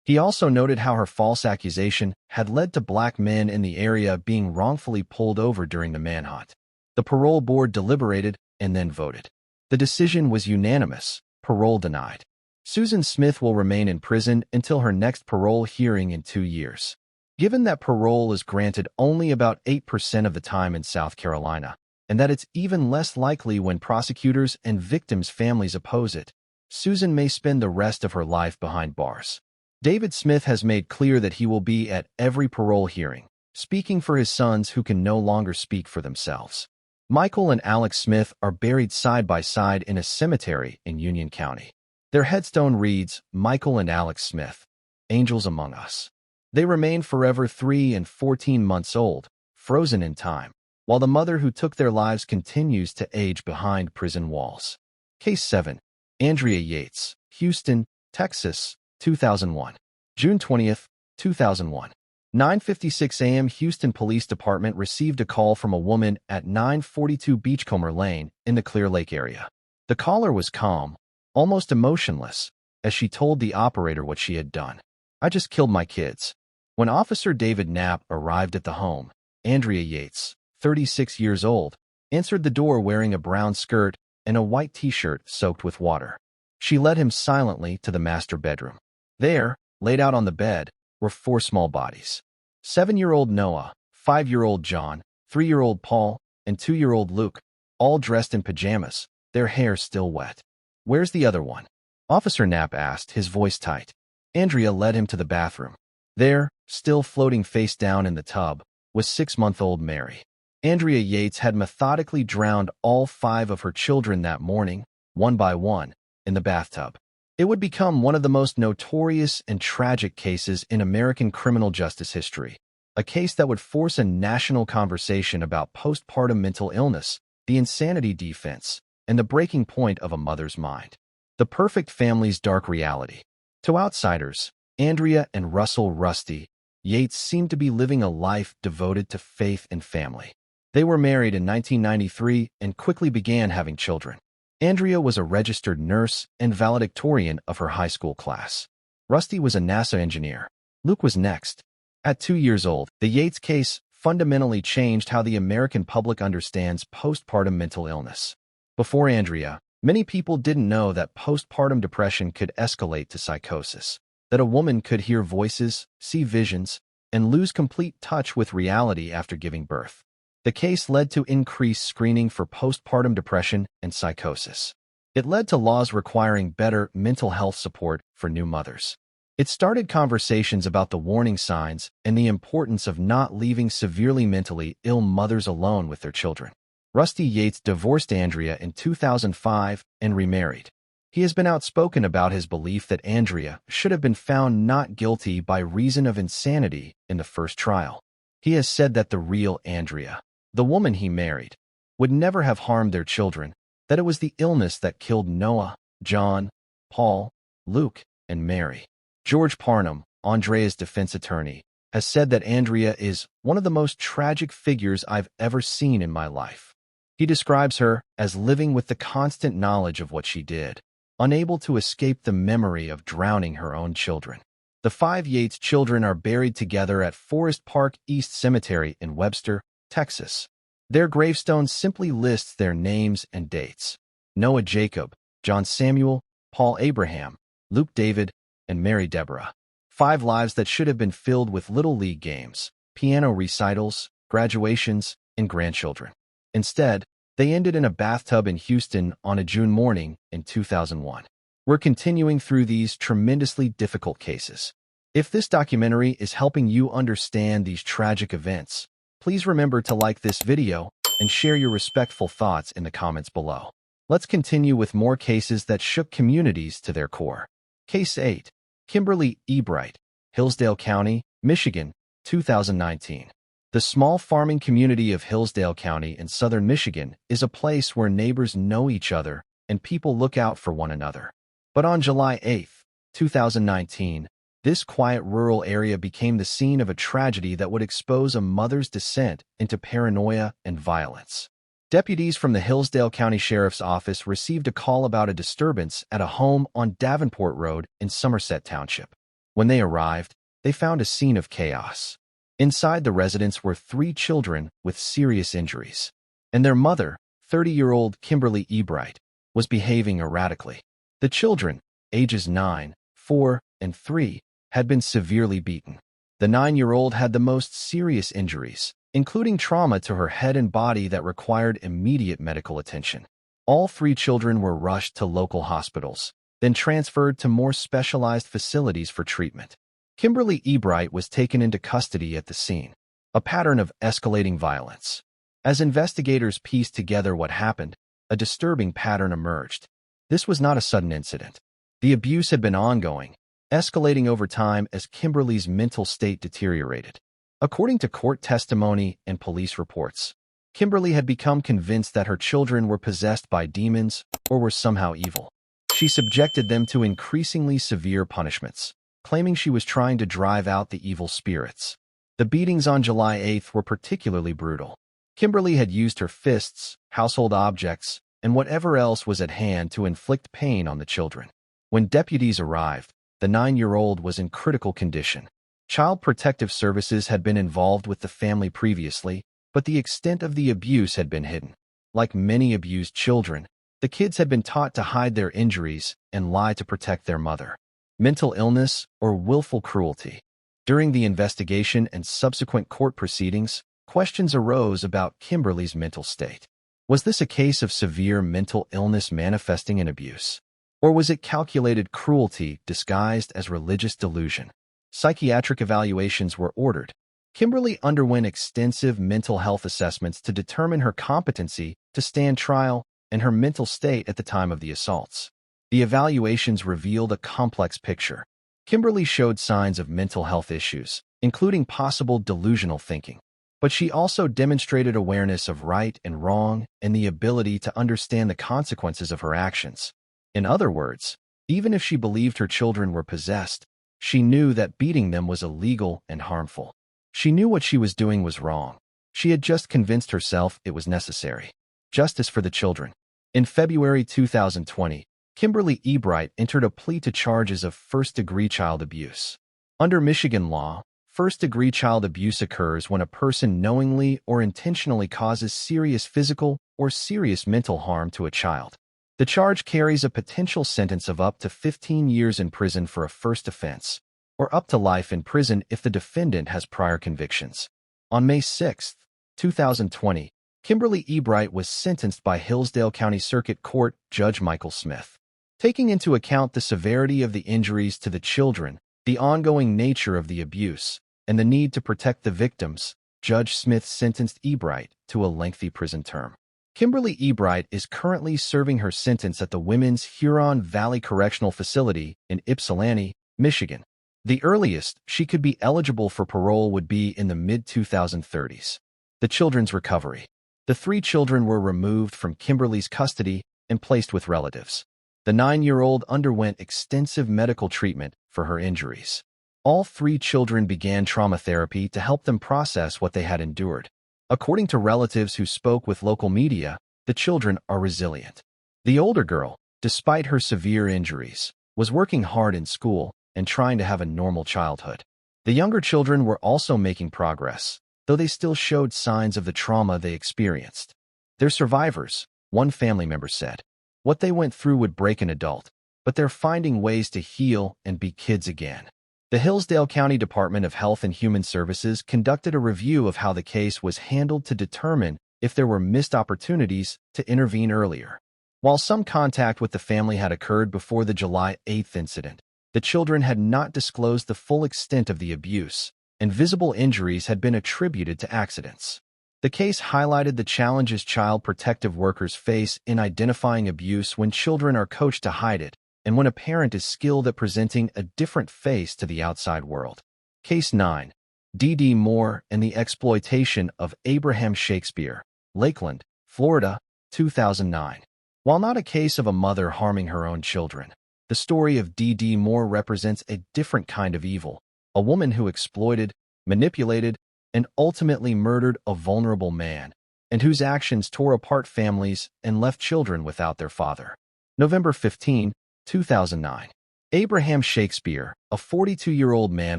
He also noted how her false accusation had led to black men in the area being wrongfully pulled over during the manhunt. The parole board deliberated and then voted. The decision was unanimous: parole denied. Susan Smith will remain in prison until her next parole hearing in 2 years. Given that parole is granted only about 8% of the time in South Carolina, and that it's even less likely when prosecutors and victims' families oppose it, Susan may spend the rest of her life behind bars. David Smith has made clear that he will be at every parole hearing, speaking for his sons who can no longer speak for themselves. Michael and Alex Smith are buried side by side in a cemetery in Union County. Their headstone reads, "Michael and Alex Smith, Angels Among Us." They remain forever 3 and 14 months old, frozen in time, while the mother who took their lives continues to age behind prison walls. Case 7. Andrea Yates, Houston, Texas, 2001. June 20th, 2001. 9:56 a.m. Houston Police Department received a call from a woman at 942 Beachcomber Lane in the Clear Lake area. The caller was calm, almost emotionless, as she told the operator what she had done. "I just killed my kids." When Officer David Knapp arrived at the home, Andrea Yates, 36 years old, answered the door wearing a brown skirt and a white t-shirt soaked with water. She led him silently to the master bedroom. There, laid out on the bed, were 4 small bodies. 7-year-old Noah, 5-year-old John, 3-year-old Paul, and 2-year-old Luke, all dressed in pajamas, their hair still wet. "Where's the other one?" Officer Knapp asked, his voice tight. Andrea led him to the bathroom. There, still floating face down in the tub, was 6-month-old Mary. Andrea Yates had methodically drowned all 5 of her children that morning, one by one, in the bathtub. It would become one of the most notorious and tragic cases in American criminal justice history, a case that would force a national conversation about postpartum mental illness, the insanity defense, and the breaking point of a mother's mind. The perfect family's dark reality. To outsiders, Andrea and Russell "Rusty" Yates seemed to be living a life devoted to faith and family. They were married in 1993 and quickly began having children. Andrea was a registered nurse and valedictorian of her high school class. Rusty was a NASA engineer. Luke was next. At 2 years old, the Yates case fundamentally changed how the American public understands postpartum mental illness. Before Andrea, many people didn't know that postpartum depression could escalate to psychosis, that a woman could hear voices, see visions, and lose complete touch with reality after giving birth. The case led to increased screening for postpartum depression and psychosis. It led to laws requiring better mental health support for new mothers. It started conversations about the warning signs and the importance of not leaving severely mentally ill mothers alone with their children. Rusty Yates divorced Andrea in 2005 and remarried. He has been outspoken about his belief that Andrea should have been found not guilty by reason of insanity in the first trial. He has said that the real Andrea, the woman he married, would never have harmed their children, that it was the illness that killed Noah, John, Paul, Luke, and Mary. George Parnham, Andrea's defense attorney, has said that Andrea is one of the most tragic figures I've ever seen in my life. He describes her as living with the constant knowledge of what she did, unable to escape the memory of drowning her own children. The 5 Yates children are buried together at Forest Park East Cemetery in Webster, Texas. Their gravestone simply lists their names and dates: Noah Jacob, John Samuel, Paul Abraham, Luke David, and Mary Deborah. 5 lives that should have been filled with little league games, piano recitals, graduations, and grandchildren. Instead, they ended in a bathtub in Houston on a June morning in 2001. We're continuing through these tremendously difficult cases. If this documentary is helping you understand these tragic events, please remember to like this video and share your respectful thoughts in the comments below. Let's continue with more cases that shook communities to their core. Case 8. Kimberly Ebright, Hillsdale County, Michigan, 2019. The small farming community of Hillsdale County in southern Michigan is a place where neighbors know each other and people look out for one another. But on July 8, 2019, this quiet rural area became the scene of a tragedy that would expose a mother's descent into paranoia and violence. Deputies from the Hillsdale County Sheriff's Office received a call about a disturbance at a home on Davenport Road in Somerset Township. When they arrived, they found a scene of chaos. Inside the residence were 3 children with serious injuries, and their mother, 30-year-old Kimberly Ebright, was behaving erratically. The children, ages 9, 4, and 3, had been severely beaten. The 9-year-old had the most serious injuries, including trauma to her head and body that required immediate medical attention. All 3 children were rushed to local hospitals, then transferred to more specialized facilities for treatment. Kimberly Ebright was taken into custody at the scene, a pattern of escalating violence. As investigators pieced together what happened, a disturbing pattern emerged. This was not a sudden incident. The abuse had been ongoing, escalating over time as Kimberly's mental state deteriorated. According to court testimony and police reports, Kimberly had become convinced that her children were possessed by demons or were somehow evil. She subjected them to increasingly severe punishments, claiming she was trying to drive out the evil spirits. The beatings on July 8 were particularly brutal. Kimberly had used her fists, household objects, and whatever else was at hand to inflict pain on the children. When deputies arrived, the 9-year-old was in critical condition. Child Protective Services had been involved with the family previously, but the extent of the abuse had been hidden. Like many abused children, the kids had been taught to hide their injuries and lie to protect their mother. Mental illness or willful cruelty. During the investigation and subsequent court proceedings, questions arose about Kimberly's mental state. Was this a case of severe mental illness manifesting in abuse? Or was it calculated cruelty disguised as religious delusion? Psychiatric evaluations were ordered. Kimberly underwent extensive mental health assessments to determine her competency to stand trial and her mental state at the time of the assaults. The evaluations revealed a complex picture. Kimberly showed signs of mental health issues, including possible delusional thinking. But she also demonstrated awareness of right and wrong and the ability to understand the consequences of her actions. In other words, even if she believed her children were possessed, she knew that beating them was illegal and harmful. She knew what she was doing was wrong. She had just convinced herself it was necessary. Justice for the children. In February 2020, Kimberly Ebright entered a plea to charges of first-degree child abuse. Under Michigan law, first-degree child abuse occurs when a person knowingly or intentionally causes serious physical or serious mental harm to a child. The charge carries a potential sentence of up to 15 years in prison for a first offense, or up to life in prison if the defendant has prior convictions. On May 6, 2020, Kimberly Ebright was sentenced by Hillsdale County Circuit Court Judge Michael Smith. Taking into account the severity of the injuries to the children, the ongoing nature of the abuse, and the need to protect the victims, Judge Smith sentenced Ebright to a lengthy prison term. Kimberly Ebright is currently serving her sentence at the Women's Huron Valley Correctional Facility in Ypsilanti, Michigan. The earliest she could be eligible for parole would be in the mid-2030s. The children's recovery. The 3 children were removed from Kimberly's custody and placed with relatives. The 9-year-old underwent extensive medical treatment for her injuries. All 3 children began trauma therapy to help them process what they had endured. According to relatives who spoke with local media, the children are resilient. The older girl, despite her severe injuries, was working hard in school and trying to have a normal childhood. The younger children were also making progress, though they still showed signs of the trauma they experienced. They're survivors, one family member said. What they went through would break an adult, but they're finding ways to heal and be kids again. The Hillsdale County Department of Health and Human Services conducted a review of how the case was handled to determine if there were missed opportunities to intervene earlier. While some contact with the family had occurred before the July 8th incident, the children had not disclosed the full extent of the abuse, and visible injuries had been attributed to accidents. The case highlighted the challenges child protective workers face in identifying abuse when children are coached to hide it, and when a parent is skilled at presenting a different face to the outside world. Case 9. D.D. Moore and the Exploitation of Abraham Shakespeare, Lakeland, Florida, 2009. While not a case of a mother harming her own children, the story of D.D. Moore represents a different kind of evil, a woman who exploited, manipulated, and ultimately murdered a vulnerable man, and whose actions tore apart families and left children without their father. November 15, 2009. Abraham Shakespeare, a 42-year-old man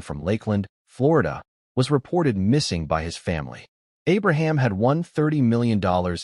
from Lakeland, Florida, was reported missing by his family. Abraham had won $30 million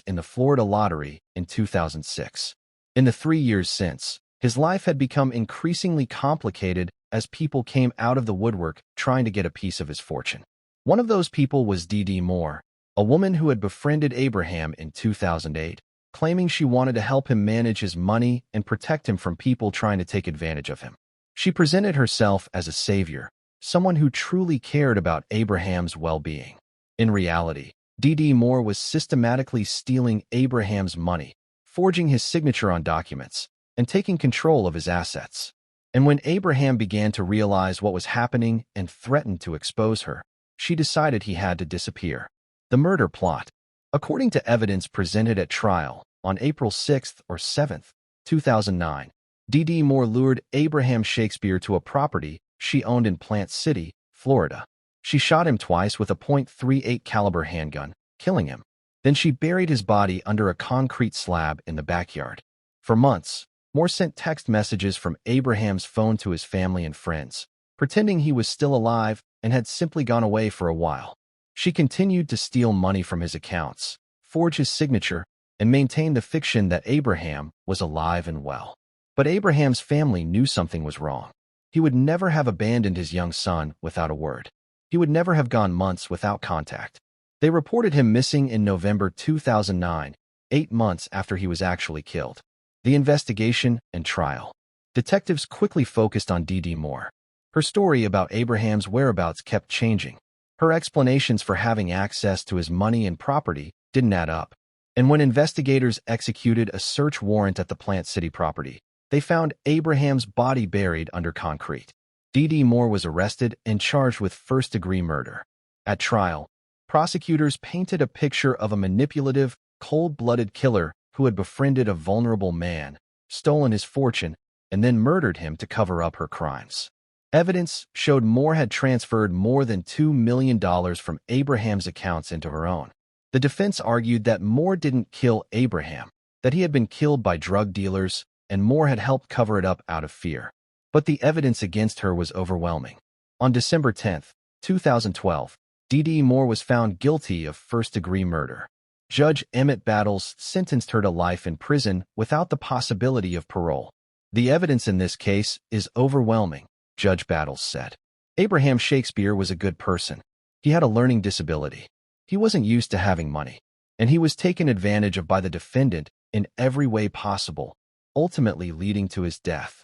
in the Florida lottery in 2006. In the 3 years since, his life had become increasingly complicated as people came out of the woodwork trying to get a piece of his fortune. One of those people was D.D. Moore, a woman who had befriended Abraham in 2008, claiming she wanted to help him manage his money and protect him from people trying to take advantage of him. She presented herself as a savior, someone who truly cared about Abraham's well-being. In reality, D.D. Moore was systematically stealing Abraham's money, forging his signature on documents, and taking control of his assets. And when Abraham began to realize what was happening and threatened to expose her, she decided he had to disappear. The murder plot. According to evidence presented at trial, on April 6 or 7, 2009, D.D. Moore lured Abraham Shakespeare to a property she owned in Plant City, Florida. She shot him twice with a .38 caliber handgun, killing him. Then she buried his body under a concrete slab in the backyard. For months, Moore sent text messages from Abraham's phone to his family and friends, pretending he was still alive and had simply gone away for a while. She continued to steal money from his accounts, forge his signature, and maintain the fiction that Abraham was alive and well. But Abraham's family knew something was wrong. He would never have abandoned his young son without a word. He would never have gone months without contact. They reported him missing in November 2009, 8 months after he was actually killed. The investigation and trial. Detectives quickly focused on D.D. Moore. Her story about Abraham's whereabouts kept changing. Her explanations for having access to his money and property didn't add up. And when investigators executed a search warrant at the Plant City property, they found Abraham's body buried under concrete. D.D. Moore was arrested and charged with first-degree murder. At trial, prosecutors painted a picture of a manipulative, cold-blooded killer who had befriended a vulnerable man, stolen his fortune, and then murdered him to cover up her crimes. Evidence showed Moore had transferred more than $2 million from Abraham's accounts into her own. The defense argued that Moore didn't kill Abraham, that he had been killed by drug dealers, and Moore had helped cover it up out of fear. But the evidence against her was overwhelming. On December 10, 2012, D.D. Moore was found guilty of first-degree murder. Judge Emmett Battles sentenced her to life in prison without the possibility of parole. The evidence in this case is overwhelming, Judge Battles said. Abraham Shakespeare was a good person. He had a learning disability. He wasn't used to having money, and he was taken advantage of by the defendant in every way possible, ultimately leading to his death.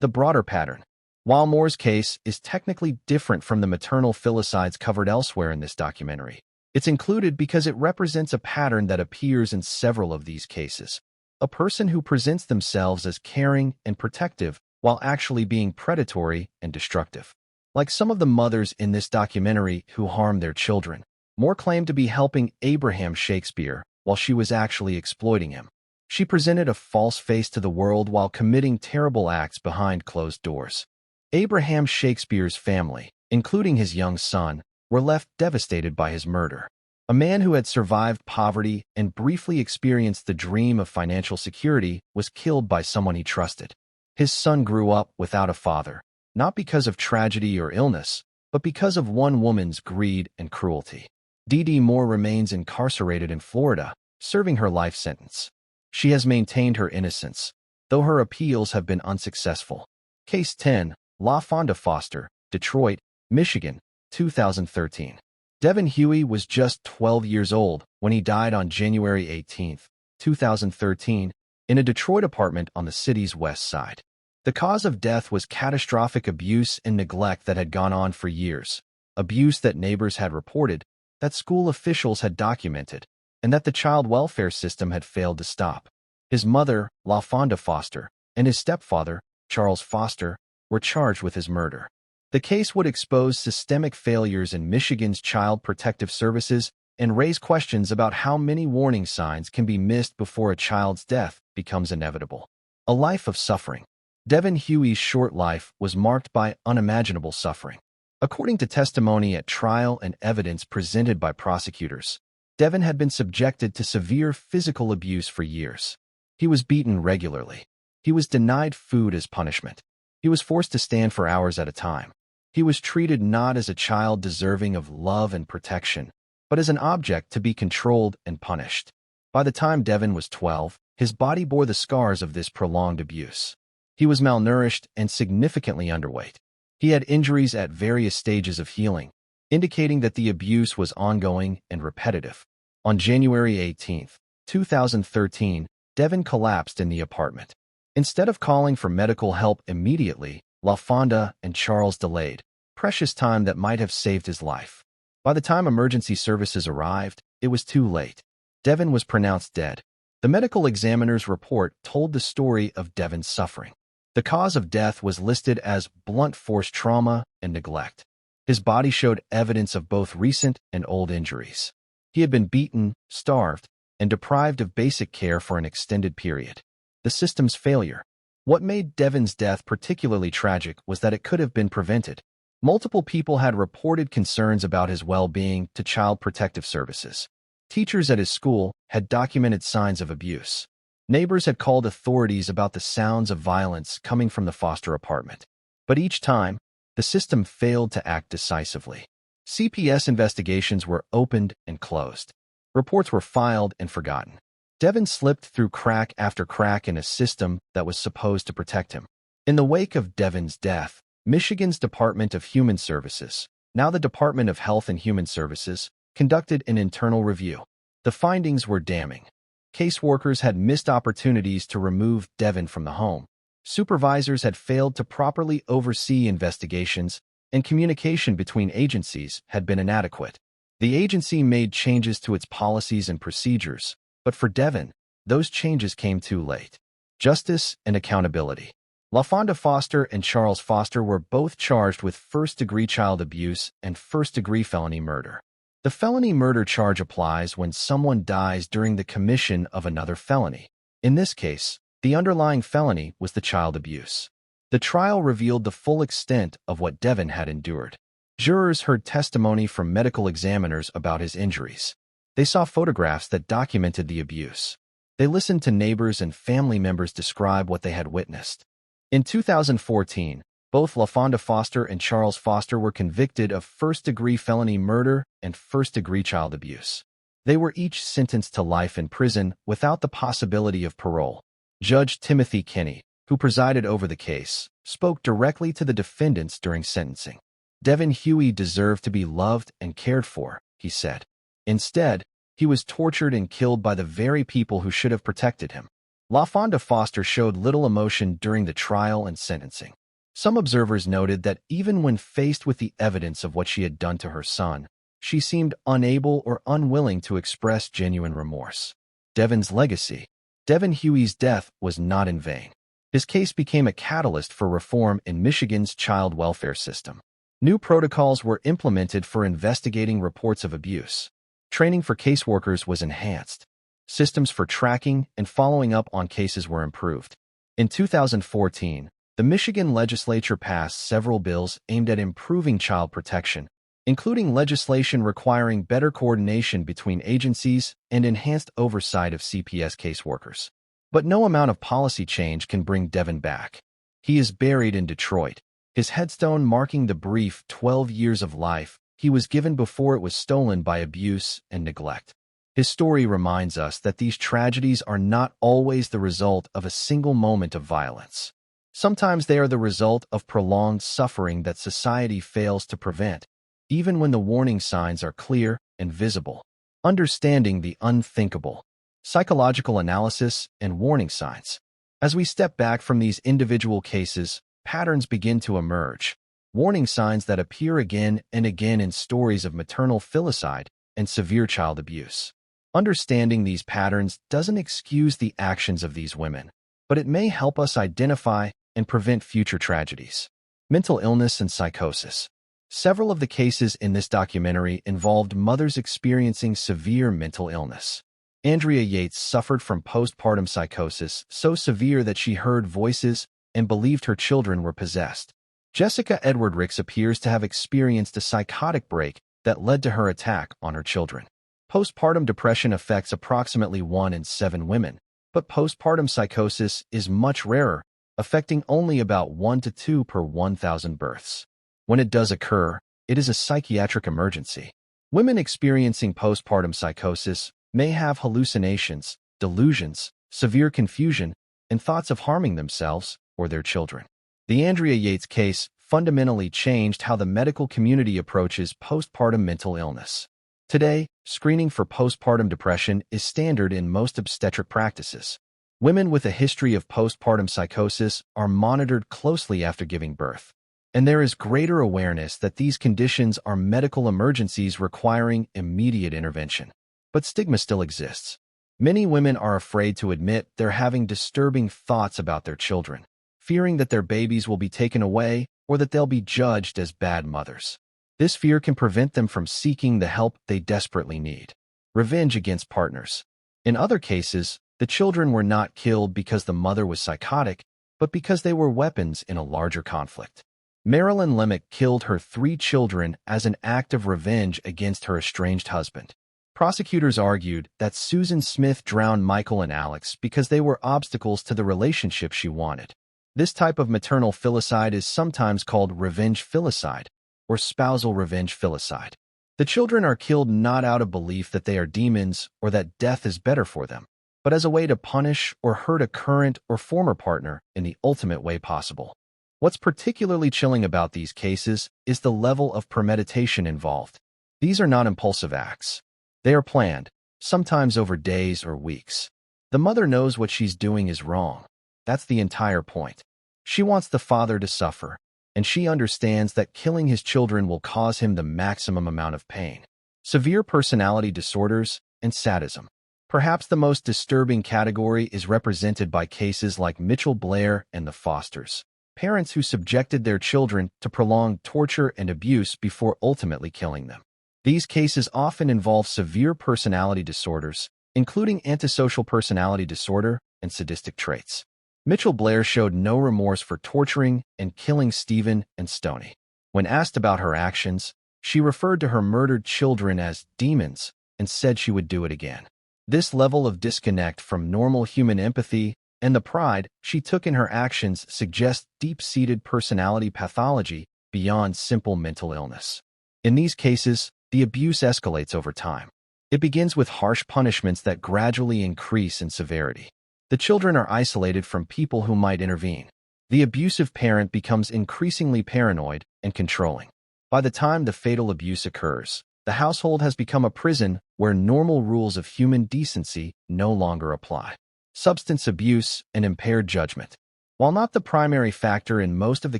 The broader pattern. While Moore's case is technically different from the maternal filicides covered elsewhere in this documentary, it's included because it represents a pattern that appears in several of these cases. A person who presents themselves as caring and protective while actually being predatory and destructive. Like some of the mothers in this documentary who harmed their children, Moore claimed to be helping Abraham Shakespeare while she was actually exploiting him. She presented a false face to the world while committing terrible acts behind closed doors. Abraham Shakespeare's family, including his young son, were left devastated by his murder. A man who had survived poverty and briefly experienced the dream of financial security was killed by someone he trusted. His son grew up without a father, not because of tragedy or illness, but because of one woman's greed and cruelty. D.D. Moore remains incarcerated in Florida, serving her life sentence. She has maintained her innocence, though her appeals have been unsuccessful. Case 10, LaFonda Foster, Detroit, Michigan, 2013. Devin Huey was just 12 years old when he died on January 18, 2013, in a Detroit apartment on the city's west side. The cause of death was catastrophic abuse and neglect that had gone on for years, abuse that neighbors had reported, that school officials had documented, and that the child welfare system had failed to stop. His mother, LaFonda Foster, and his stepfather, Charles Foster, were charged with his murder. The case would expose systemic failures in Michigan's child protective services and raise questions about how many warning signs can be missed before a child's death becomes inevitable. A life of suffering. Devin Huey's short life was marked by unimaginable suffering. According to testimony at trial and evidence presented by prosecutors, Devin had been subjected to severe physical abuse for years. He was beaten regularly. He was denied food as punishment. He was forced to stand for hours at a time. He was treated not as a child deserving of love and protection, but as an object to be controlled and punished. By the time Devin was 12, his body bore the scars of this prolonged abuse. He was malnourished and significantly underweight. He had injuries at various stages of healing, indicating that the abuse was ongoing and repetitive. On January 18, 2013, Devin collapsed in the apartment. Instead of calling for medical help immediately, LaFonda and Charles delayed, precious time that might have saved his life. By the time emergency services arrived, it was too late. Devin was pronounced dead. The medical examiner's report told the story of Devin's suffering. The cause of death was listed as blunt force trauma and neglect. His body showed evidence of both recent and old injuries. He had been beaten, starved, and deprived of basic care for an extended period. The system's failure. What made Devin's death particularly tragic was that it could have been prevented. Multiple people had reported concerns about his well-being to Child Protective Services. Teachers at his school had documented signs of abuse. Neighbors had called authorities about the sounds of violence coming from the Foster apartment. But each time, the system failed to act decisively. CPS investigations were opened and closed. Reports were filed and forgotten. Devin slipped through crack after crack in a system that was supposed to protect him. In the wake of Devin's death, Michigan's Department of Human Services, now the Department of Health and Human Services, conducted an internal review. The findings were damning. Caseworkers had missed opportunities to remove Devin from the home. Supervisors had failed to properly oversee investigations, and communication between agencies had been inadequate. The agency made changes to its policies and procedures, but for Devon, those changes came too late. Justice and accountability. LaFonda Foster and Charles Foster were both charged with first-degree child abuse and first-degree felony murder. The felony murder charge applies when someone dies during the commission of another felony. In this case, the underlying felony was the child abuse. The trial revealed the full extent of what Devon had endured. Jurors heard testimony from medical examiners about his injuries. They saw photographs that documented the abuse. They listened to neighbors and family members describe what they had witnessed. In 2014, both LaFonda Foster and Charles Foster were convicted of first-degree felony murder and first-degree child abuse. They were each sentenced to life in prison without the possibility of parole. Judge Timothy Kinney, who presided over the case, spoke directly to the defendants during sentencing. Devon Huey deserved to be loved and cared for, he said. Instead, he was tortured and killed by the very people who should have protected him. LaFonda Foster showed little emotion during the trial and sentencing. Some observers noted that even when faced with the evidence of what she had done to her son, she seemed unable or unwilling to express genuine remorse. Devon's legacy. Devon Huey's death was not in vain. His case became a catalyst for reform in Michigan's child welfare system. New protocols were implemented for investigating reports of abuse. Training for caseworkers was enhanced. Systems for tracking and following up on cases were improved. In 2014, the Michigan legislature passed several bills aimed at improving child protection, including legislation requiring better coordination between agencies and enhanced oversight of CPS caseworkers. But no amount of policy change can bring Devon back. He is buried in Detroit, his headstone marking the brief 12 years of life he was given before it was stolen by abuse and neglect. His story reminds us that these tragedies are not always the result of a single moment of violence. Sometimes they are the result of prolonged suffering that society fails to prevent, even when the warning signs are clear and visible. Understanding the unthinkable. Psychological analysis and warning signs. As we step back from these individual cases, patterns begin to emerge. Warning signs that appear again and again in stories of maternal filicide and severe child abuse. Understanding these patterns doesn't excuse the actions of these women, but it may help us identify and prevent future tragedies. Mental illness and psychosis. Several of the cases in this documentary involved mothers experiencing severe mental illness. Andrea Yates suffered from postpartum psychosis so severe that she heard voices and believed her children were possessed. Jessica Edward Ricks appears to have experienced a psychotic break that led to her attack on her children. Postpartum depression affects approximately 1 in 7 women, but postpartum psychosis is much rarer, affecting only about 1 to 2 per 1,000 births. When it does occur, it is a psychiatric emergency. Women experiencing postpartum psychosis may have hallucinations, delusions, severe confusion, and thoughts of harming themselves or their children. The Andrea Yates case fundamentally changed how the medical community approaches postpartum mental illness. Today, screening for postpartum depression is standard in most obstetric practices. Women with a history of postpartum psychosis are monitored closely after giving birth, and there is greater awareness that these conditions are medical emergencies requiring immediate intervention. But stigma still exists. Many women are afraid to admit they're having disturbing thoughts about their children, fearing that their babies will be taken away or that they'll be judged as bad mothers. This fear can prevent them from seeking the help they desperately need. Revenge against partners. In other cases, the children were not killed because the mother was psychotic, but because they were weapons in a larger conflict. Marilyn Lemick killed her 3 children as an act of revenge against her estranged husband. Prosecutors argued that Susan Smith drowned Michael and Alex because they were obstacles to the relationship she wanted. This type of maternal filicide is sometimes called revenge filicide or spousal revenge filicide. The children are killed not out of belief that they are demons or that death is better for them, but as a way to punish or hurt a current or former partner in the ultimate way possible. What's particularly chilling about these cases is the level of premeditation involved. These are not impulsive acts. They are planned, sometimes over days or weeks. The mother knows what she's doing is wrong. That's the entire point. She wants the father to suffer, and she understands that killing his children will cause him the maximum amount of pain. Severe personality disorders and sadism. Perhaps the most disturbing category is represented by cases like Mitchell Blair and the Fosters, parents who subjected their children to prolonged torture and abuse before ultimately killing them. These cases often involve severe personality disorders, including antisocial personality disorder and sadistic traits. Mitchell Blair showed no remorse for torturing and killing Stephen and Stoney. When asked about her actions, she referred to her murdered children as demons and said she would do it again. This level of disconnect from normal human empathy and the pride she took in her actions suggests deep-seated personality pathology beyond simple mental illness. In these cases, the abuse escalates over time. It begins with harsh punishments that gradually increase in severity. The children are isolated from people who might intervene. The abusive parent becomes increasingly paranoid and controlling. By the time the fatal abuse occurs, the household has become a prison where normal rules of human decency no longer apply. Substance abuse and impaired judgment. While not the primary factor in most of the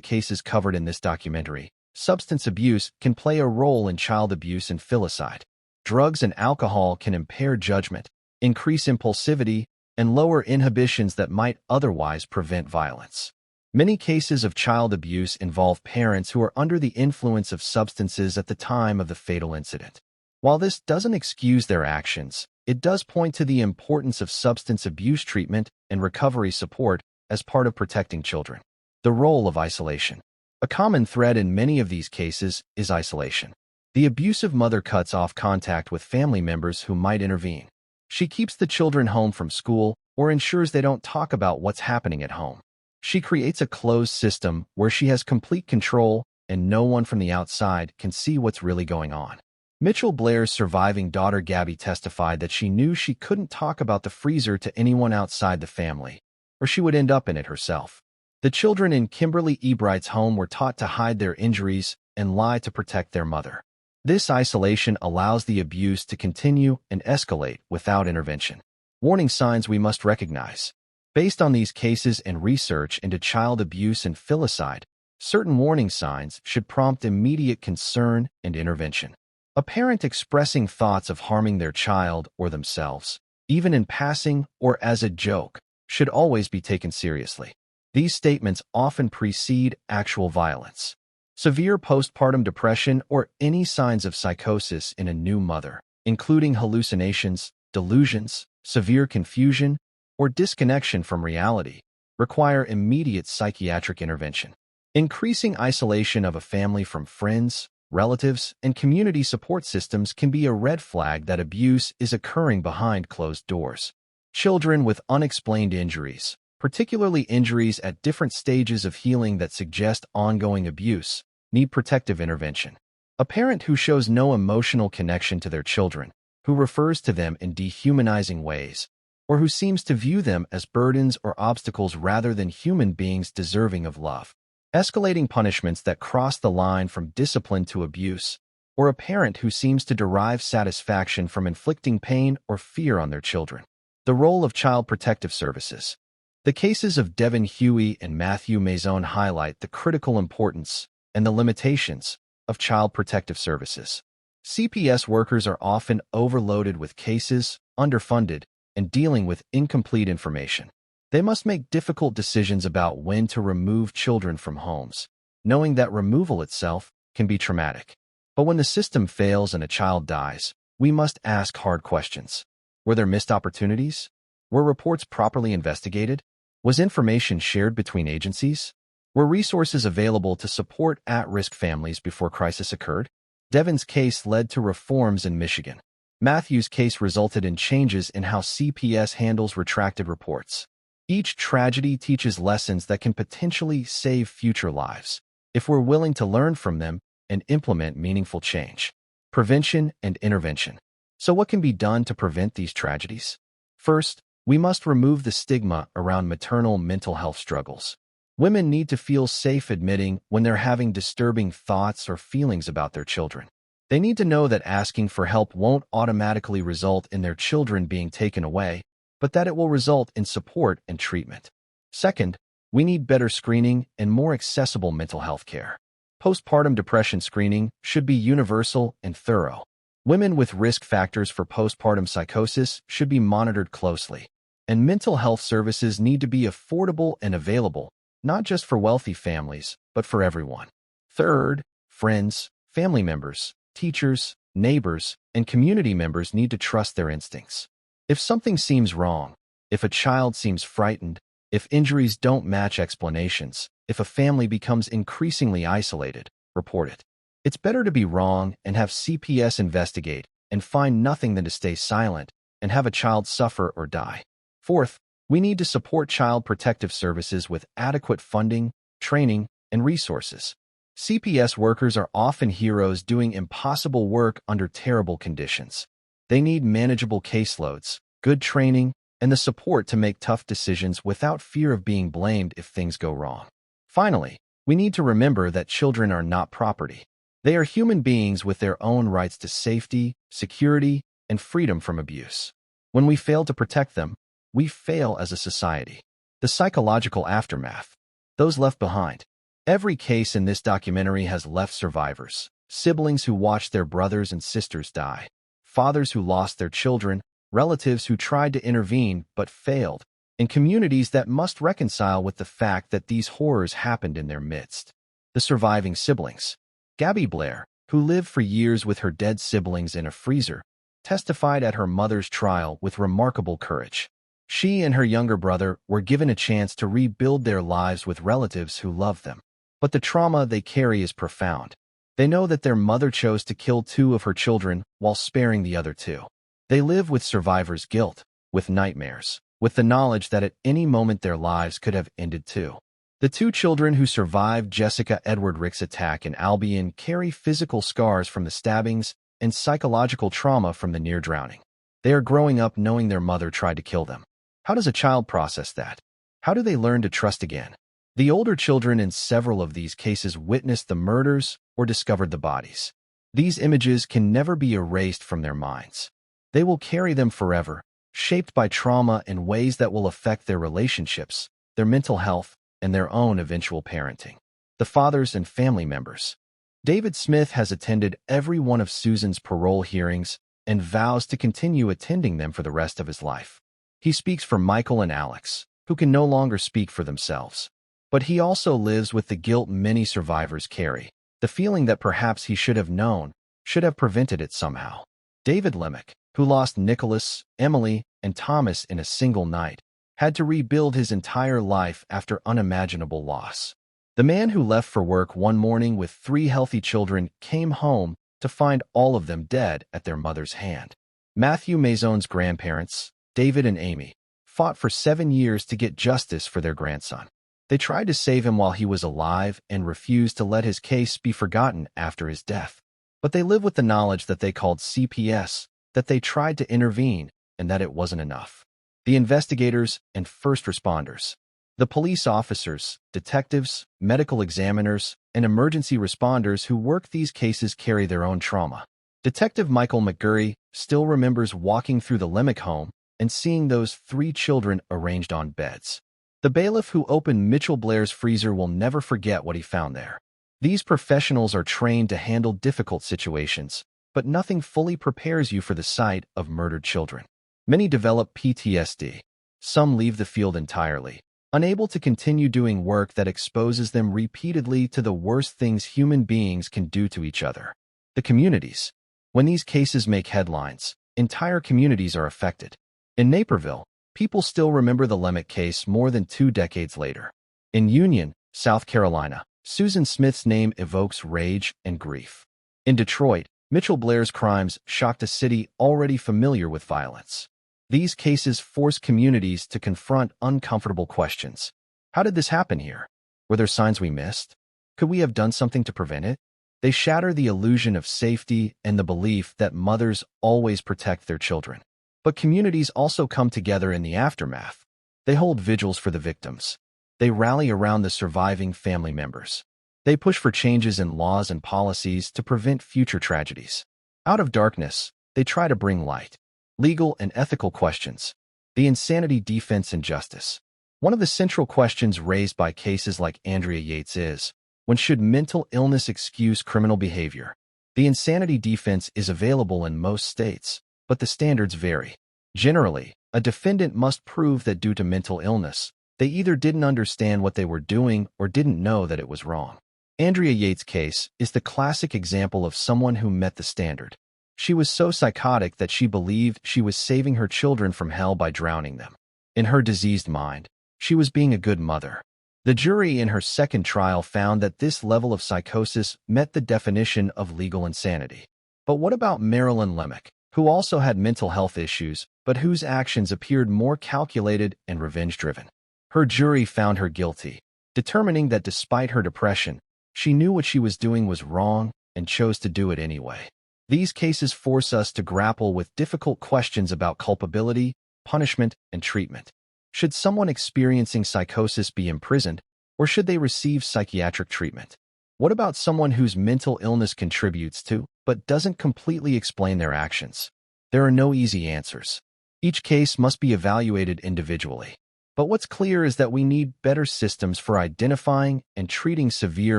cases covered in this documentary, substance abuse can play a role in child abuse and filicide. Drugs and alcohol can impair judgment, increase impulsivity, and lower inhibitions that might otherwise prevent violence. Many cases of child abuse involve parents who are under the influence of substances at the time of the fatal incident. While this doesn't excuse their actions, it does point to the importance of substance abuse treatment and recovery support as part of protecting children. The role of isolation. A common thread in many of these cases is isolation. The abusive mother cuts off contact with family members who might intervene. She keeps the children home from school or ensures they don't talk about what's happening at home. She creates a closed system where she has complete control and no one from the outside can see what's really going on. Mitchell Blair's surviving daughter Gabby testified that she knew she couldn't talk about the freezer to anyone outside the family, or she would end up in it herself. The children in Kimberly Ebright's home were taught to hide their injuries and lie to protect their mother. This isolation allows the abuse to continue and escalate without intervention. Warning signs we must recognize. Based on these cases and research into child abuse and filicide, certain warning signs should prompt immediate concern and intervention. A parent expressing thoughts of harming their child or themselves, even in passing or as a joke, should always be taken seriously. These statements often precede actual violence. Severe postpartum depression or any signs of psychosis in a new mother, including hallucinations, delusions, severe confusion, or disconnection from reality, require immediate psychiatric intervention. Increasing isolation of a family from friends, relatives, and community support systems can be a red flag that abuse is occurring behind closed doors. Children with unexplained injuries, particularly injuries at different stages of healing that suggest ongoing abuse, need protective intervention. A parent who shows no emotional connection to their children, who refers to them in dehumanizing ways, or who seems to view them as burdens or obstacles rather than human beings deserving of love. Escalating punishments that cross the line from discipline to abuse, or a parent who seems to derive satisfaction from inflicting pain or fear on their children. The role of child protective services. The cases of Devin Huey and Matthew Maison highlight the critical importance and the limitations of child protective services. CPS workers are often overloaded with cases, underfunded, and dealing with incomplete information. They must make difficult decisions about when to remove children from homes, knowing that removal itself can be traumatic. But when the system fails and a child dies, we must ask hard questions. Were there missed opportunities? Were reports properly investigated? Was information shared between agencies? Were resources available to support at-risk families before crisis occurred? Devin's case led to reforms in Michigan. Matthew's case resulted in changes in how CPS handles retracted reports. Each tragedy teaches lessons that can potentially save future lives, if we're willing to learn from them and implement meaningful change. Prevention and intervention. So what can be done to prevent these tragedies? First, we must remove the stigma around maternal mental health struggles. Women need to feel safe admitting when they're having disturbing thoughts or feelings about their children. They need to know that asking for help won't automatically result in their children being taken away, but that it will result in support and treatment. Second, We need better screening and more accessible mental health care. Postpartum depression screening should be universal and thorough. Women with risk factors for postpartum psychosis should be monitored closely. And mental health services need to be affordable and available, not just for wealthy families, but for everyone. Third, friends, family members, teachers, neighbors, and community members need to trust their instincts. If something seems wrong, if a child seems frightened, if injuries don't match explanations, if a family becomes increasingly isolated, report it. It's better to be wrong and have CPS investigate and find nothing than to stay silent and have a child suffer or die. Fourth, we need to support child protective services with adequate funding, training, and resources. CPS workers are often heroes doing impossible work under terrible conditions. They need manageable caseloads, good training, and the support to make tough decisions without fear of being blamed if things go wrong. Finally, we need to remember that children are not property. They are human beings with their own rights to safety, security, and freedom from abuse. When we fail to protect them, we fail as a society. The psychological aftermath. Those left behind. Every case in this documentary has left survivors, siblings who watched their brothers and sisters die, fathers who lost their children, relatives who tried to intervene but failed, and communities that must reconcile with the fact that these horrors happened in their midst. The surviving siblings. Gabby Blair, who lived for years with her dead siblings in a freezer, testified at her mother's trial with remarkable courage. She and her younger brother were given a chance to rebuild their lives with relatives who loved them. But the trauma they carry is profound. They know that their mother chose to kill 2 of her children while sparing the other 2. They live with survivor's guilt, with nightmares, with the knowledge that at any moment their lives could have ended too. The 2 children who survived Jessica Edward Rick's attack in Albion carry physical scars from the stabbings and psychological trauma from the near drowning. They are growing up knowing their mother tried to kill them. How does a child process that? How do they learn to trust again? The older children in several of these cases witnessed the murders or discovered the bodies. These images can never be erased from their minds. They will carry them forever, shaped by trauma in ways that will affect their relationships, their mental health, and their own eventual parenting. The fathers and family members. David Smith has attended every one of Susan's parole hearings and vows to continue attending them for the rest of his life. He speaks for Michael and Alex, who can no longer speak for themselves. But he also lives with the guilt many survivors carry, the feeling that perhaps he should have known, should have prevented it somehow. David Lemick, who lost Nicholas, Emily, and Thomas in a single night, had to rebuild his entire life after unimaginable loss. The man who left for work one morning with 3 healthy children came home to find all of them dead at their mother's hand. Matthew Maison's grandparents, David and Amy, fought for 7 years to get justice for their grandson. They tried to save him while he was alive and refused to let his case be forgotten after his death. But they live with the knowledge that they called CPS, that they tried to intervene, and that it wasn't enough. The investigators and first responders. The police officers, detectives, medical examiners, and emergency responders who work these cases carry their own trauma. Detective Michael McGurry still remembers walking through the Lemick home and seeing those 3 children arranged on beds. The bailiff who opened Mitchell Blair's freezer will never forget what he found there. These professionals are trained to handle difficult situations, but nothing fully prepares you for the sight of murdered children. Many develop PTSD. Some leave the field entirely, unable to continue doing work that exposes them repeatedly to the worst things human beings can do to each other. The communities. When these cases make headlines, entire communities are affected. In Naperville, people still remember the Lemick case more than 2 decades later. In Union, South Carolina, Susan Smith's name evokes rage and grief. In Detroit, Mitchell Blair's crimes shocked a city already familiar with violence. These cases force communities to confront uncomfortable questions. How did this happen here? Were there signs we missed? Could we have done something to prevent it? They shatter the illusion of safety and the belief that mothers always protect their children. But communities also come together in the aftermath. They hold vigils for the victims. They rally around the surviving family members. They push for changes in laws and policies to prevent future tragedies. Out of darkness, they try to bring light. Legal and ethical questions. The insanity, defense, and justice. One of the central questions raised by cases like Andrea Yates is, when should mental illness excuse criminal behavior? The insanity defense is available in most states, but the standards vary. Generally, a defendant must prove that due to mental illness, they either didn't understand what they were doing or didn't know that it was wrong. Andrea Yates' case is the classic example of someone who met the standard. She was so psychotic that she believed she was saving her children from hell by drowning them. In her diseased mind, she was being a good mother. The jury in her second trial found that this level of psychosis met the definition of legal insanity. But what about Marilyn Lemick, who also had mental health issues, but whose actions appeared more calculated and revenge-driven? Her jury found her guilty, determining that despite her depression, she knew what she was doing was wrong and chose to do it anyway. These cases force us to grapple with difficult questions about culpability, punishment, and treatment. Should someone experiencing psychosis be imprisoned, or should they receive psychiatric treatment? What about someone whose mental illness contributes to, but doesn't completely explain their actions? There are no easy answers. Each case must be evaluated individually. But what's clear is that we need better systems for identifying and treating severe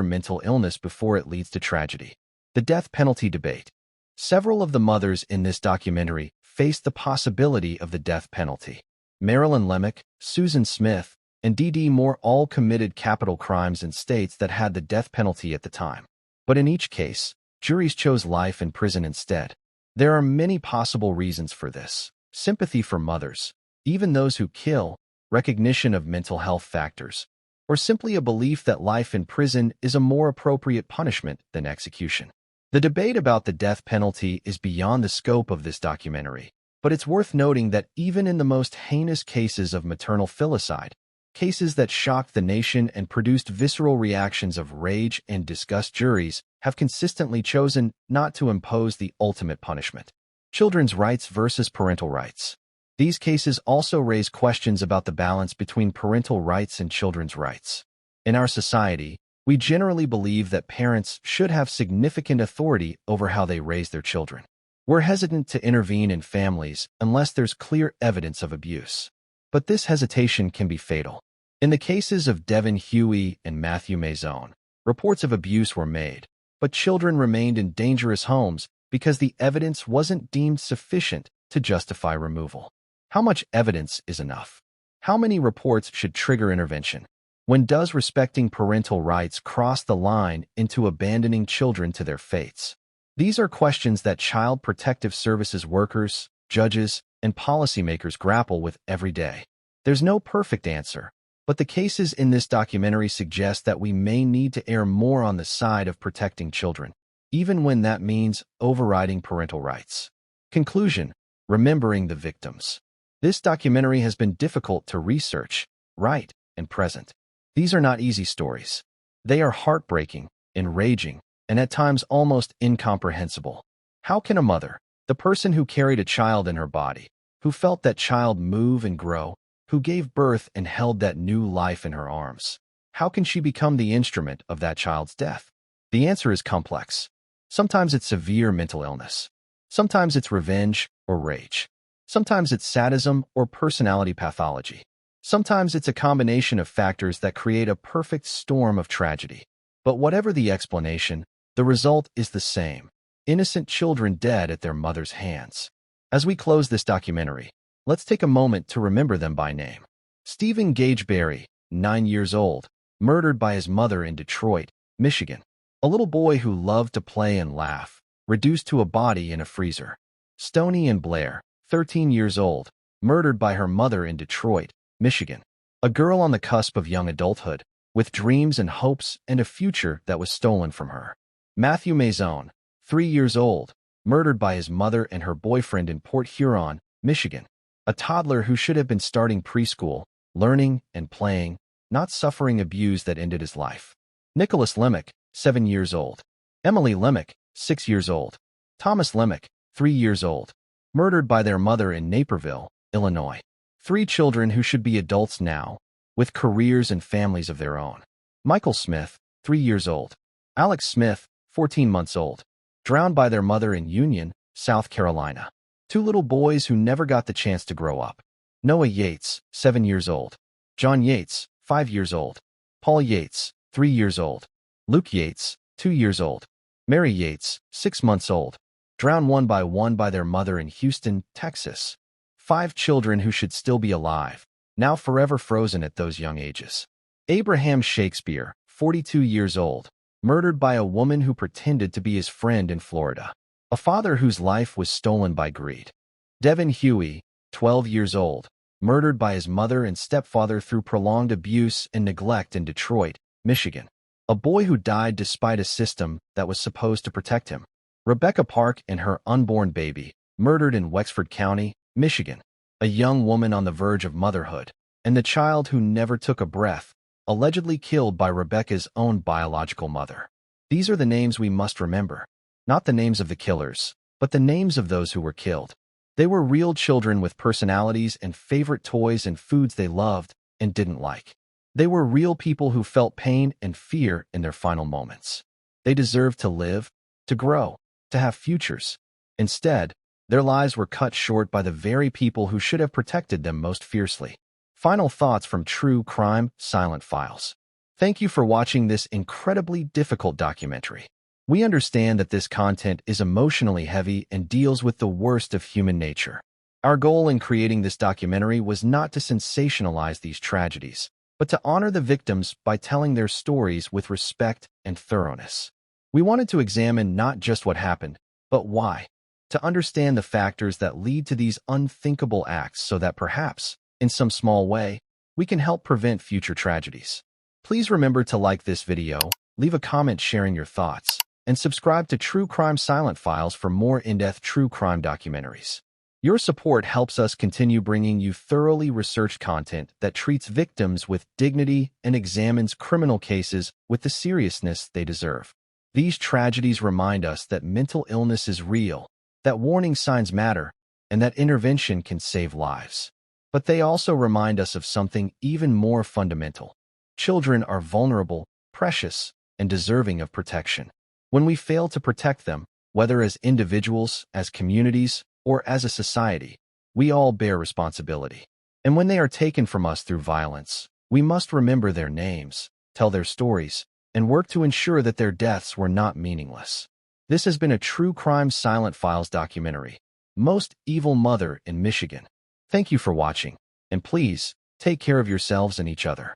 mental illness before it leads to tragedy. The death penalty debate. Several of the mothers in this documentary faced the possibility of the death penalty. Marilyn Lemick, Susan Smith, and D.D. Moore all committed capital crimes in states that had the death penalty at the time. But in each case, juries chose life in prison instead. There are many possible reasons for this. Sympathy for mothers, even those who kill, recognition of mental health factors, or simply a belief that life in prison is a more appropriate punishment than execution. The debate about the death penalty is beyond the scope of this documentary, but it's worth noting that even in the most heinous cases of maternal filicide, cases that shocked the nation and produced visceral reactions of rage and disgust, juries have consistently chosen not to impose the ultimate punishment. Children's rights versus parental rights. These cases also raise questions about the balance between parental rights and children's rights. In our society, we generally believe that parents should have significant authority over how they raise their children. We're hesitant to intervene in families unless there's clear evidence of abuse. But this hesitation can be fatal. In the cases of Devin Huey and Matthew Maison, reports of abuse were made, but children remained in dangerous homes because the evidence wasn't deemed sufficient to justify removal. How much evidence is enough? How many reports should trigger intervention? When does respecting parental rights cross the line into abandoning children to their fates? These are questions that Child Protective Services workers, judges, and policymakers grapple with every day. There's no perfect answer, but the cases in this documentary suggest that we may need to err more on the side of protecting children, even when that means overriding parental rights. Conclusion: remembering the victims. This documentary has been difficult to research, write, and present. These are not easy stories. They are heartbreaking, enraging, and at times almost incomprehensible. How can a mother, the person who carried a child in her body, who felt that child move and grow, who gave birth and held that new life in her arms, how can she become the instrument of that child's death? The answer is complex. Sometimes it's severe mental illness. Sometimes it's revenge or rage. Sometimes it's sadism or personality pathology. Sometimes it's a combination of factors that create a perfect storm of tragedy. But whatever the explanation, the result is the same: innocent children dead at their mother's hands. As we close this documentary, let's take a moment to remember them by name. Stephen Gage Berry, 9 years old, murdered by his mother in Detroit, Michigan. A little boy who loved to play and laugh, reduced to a body in a freezer. Stony Ann Blair, 13 years old, murdered by her mother in Detroit, Michigan. A girl on the cusp of young adulthood, with dreams and hopes and a future that was stolen from her. Matthew Maison, 3 years old, murdered by his mother and her boyfriend in Port Huron, Michigan. A toddler who should have been starting preschool, learning and playing, not suffering abuse that ended his life. Nicholas Lemick, 7 years old. Emily Lemick, 6 years old. Thomas Lemick, 3 years old, murdered by their mother in Naperville, Illinois. 3 children who should be adults now, with careers and families of their own. Michael Smith, 3 years old. Alex Smith, 14 months old, drowned by their mother in Union, South Carolina. 2 little boys who never got the chance to grow up. Noah Yates, 7 years old. John Yates, 5 years old. Paul Yates, 3 years old. Luke Yates, 2 years old. Mary Yates, 6 months old. Drowned one by their mother in Houston, Texas. 5 children who should still be alive, now forever frozen at those young ages. Abraham Shakespeare, 42 years old. Murdered by a woman who pretended to be his friend in Florida. A father whose life was stolen by greed. Devin Huey, 12 years old. Murdered by his mother and stepfather through prolonged abuse and neglect in Detroit, Michigan. A boy who died despite a system that was supposed to protect him. Rebecca Park and her unborn baby, murdered in Wexford County, Michigan. A young woman on the verge of motherhood, and the child who never took a breath, allegedly killed by Rebecca's own biological mother. These are the names we must remember. Not the names of the killers, but the names of those who were killed. They were real children with personalities and favorite toys and foods they loved and didn't like. They were real people who felt pain and fear in their final moments. They deserved to live, to grow, to have futures. Instead, their lives were cut short by the very people who should have protected them most fiercely. Final thoughts from True Crime Silent Files. Thank you for watching this incredibly difficult documentary. We understand that this content is emotionally heavy and deals with the worst of human nature. Our goal in creating this documentary was not to sensationalize these tragedies, but to honor the victims by telling their stories with respect and thoroughness. We wanted to examine not just what happened, but why, to understand the factors that lead to these unthinkable acts so that perhaps, in some small way, we can help prevent future tragedies. Please remember to like this video, leave a comment sharing your thoughts, and subscribe to True Crime Silent Files for more in-depth true crime documentaries. Your support helps us continue bringing you thoroughly researched content that treats victims with dignity and examines criminal cases with the seriousness they deserve. These tragedies remind us that mental illness is real, that warning signs matter, and that intervention can save lives. But they also remind us of something even more fundamental. Children are vulnerable, precious, and deserving of protection. When we fail to protect them, whether as individuals, as communities, or as a society, we all bear responsibility. And when they are taken from us through violence, we must remember their names, tell their stories, and work to ensure that their deaths were not meaningless. This has been a True Crime Silent Files documentary, Most Evil Mother in Michigan. Thank you for watching, and please, take care of yourselves and each other.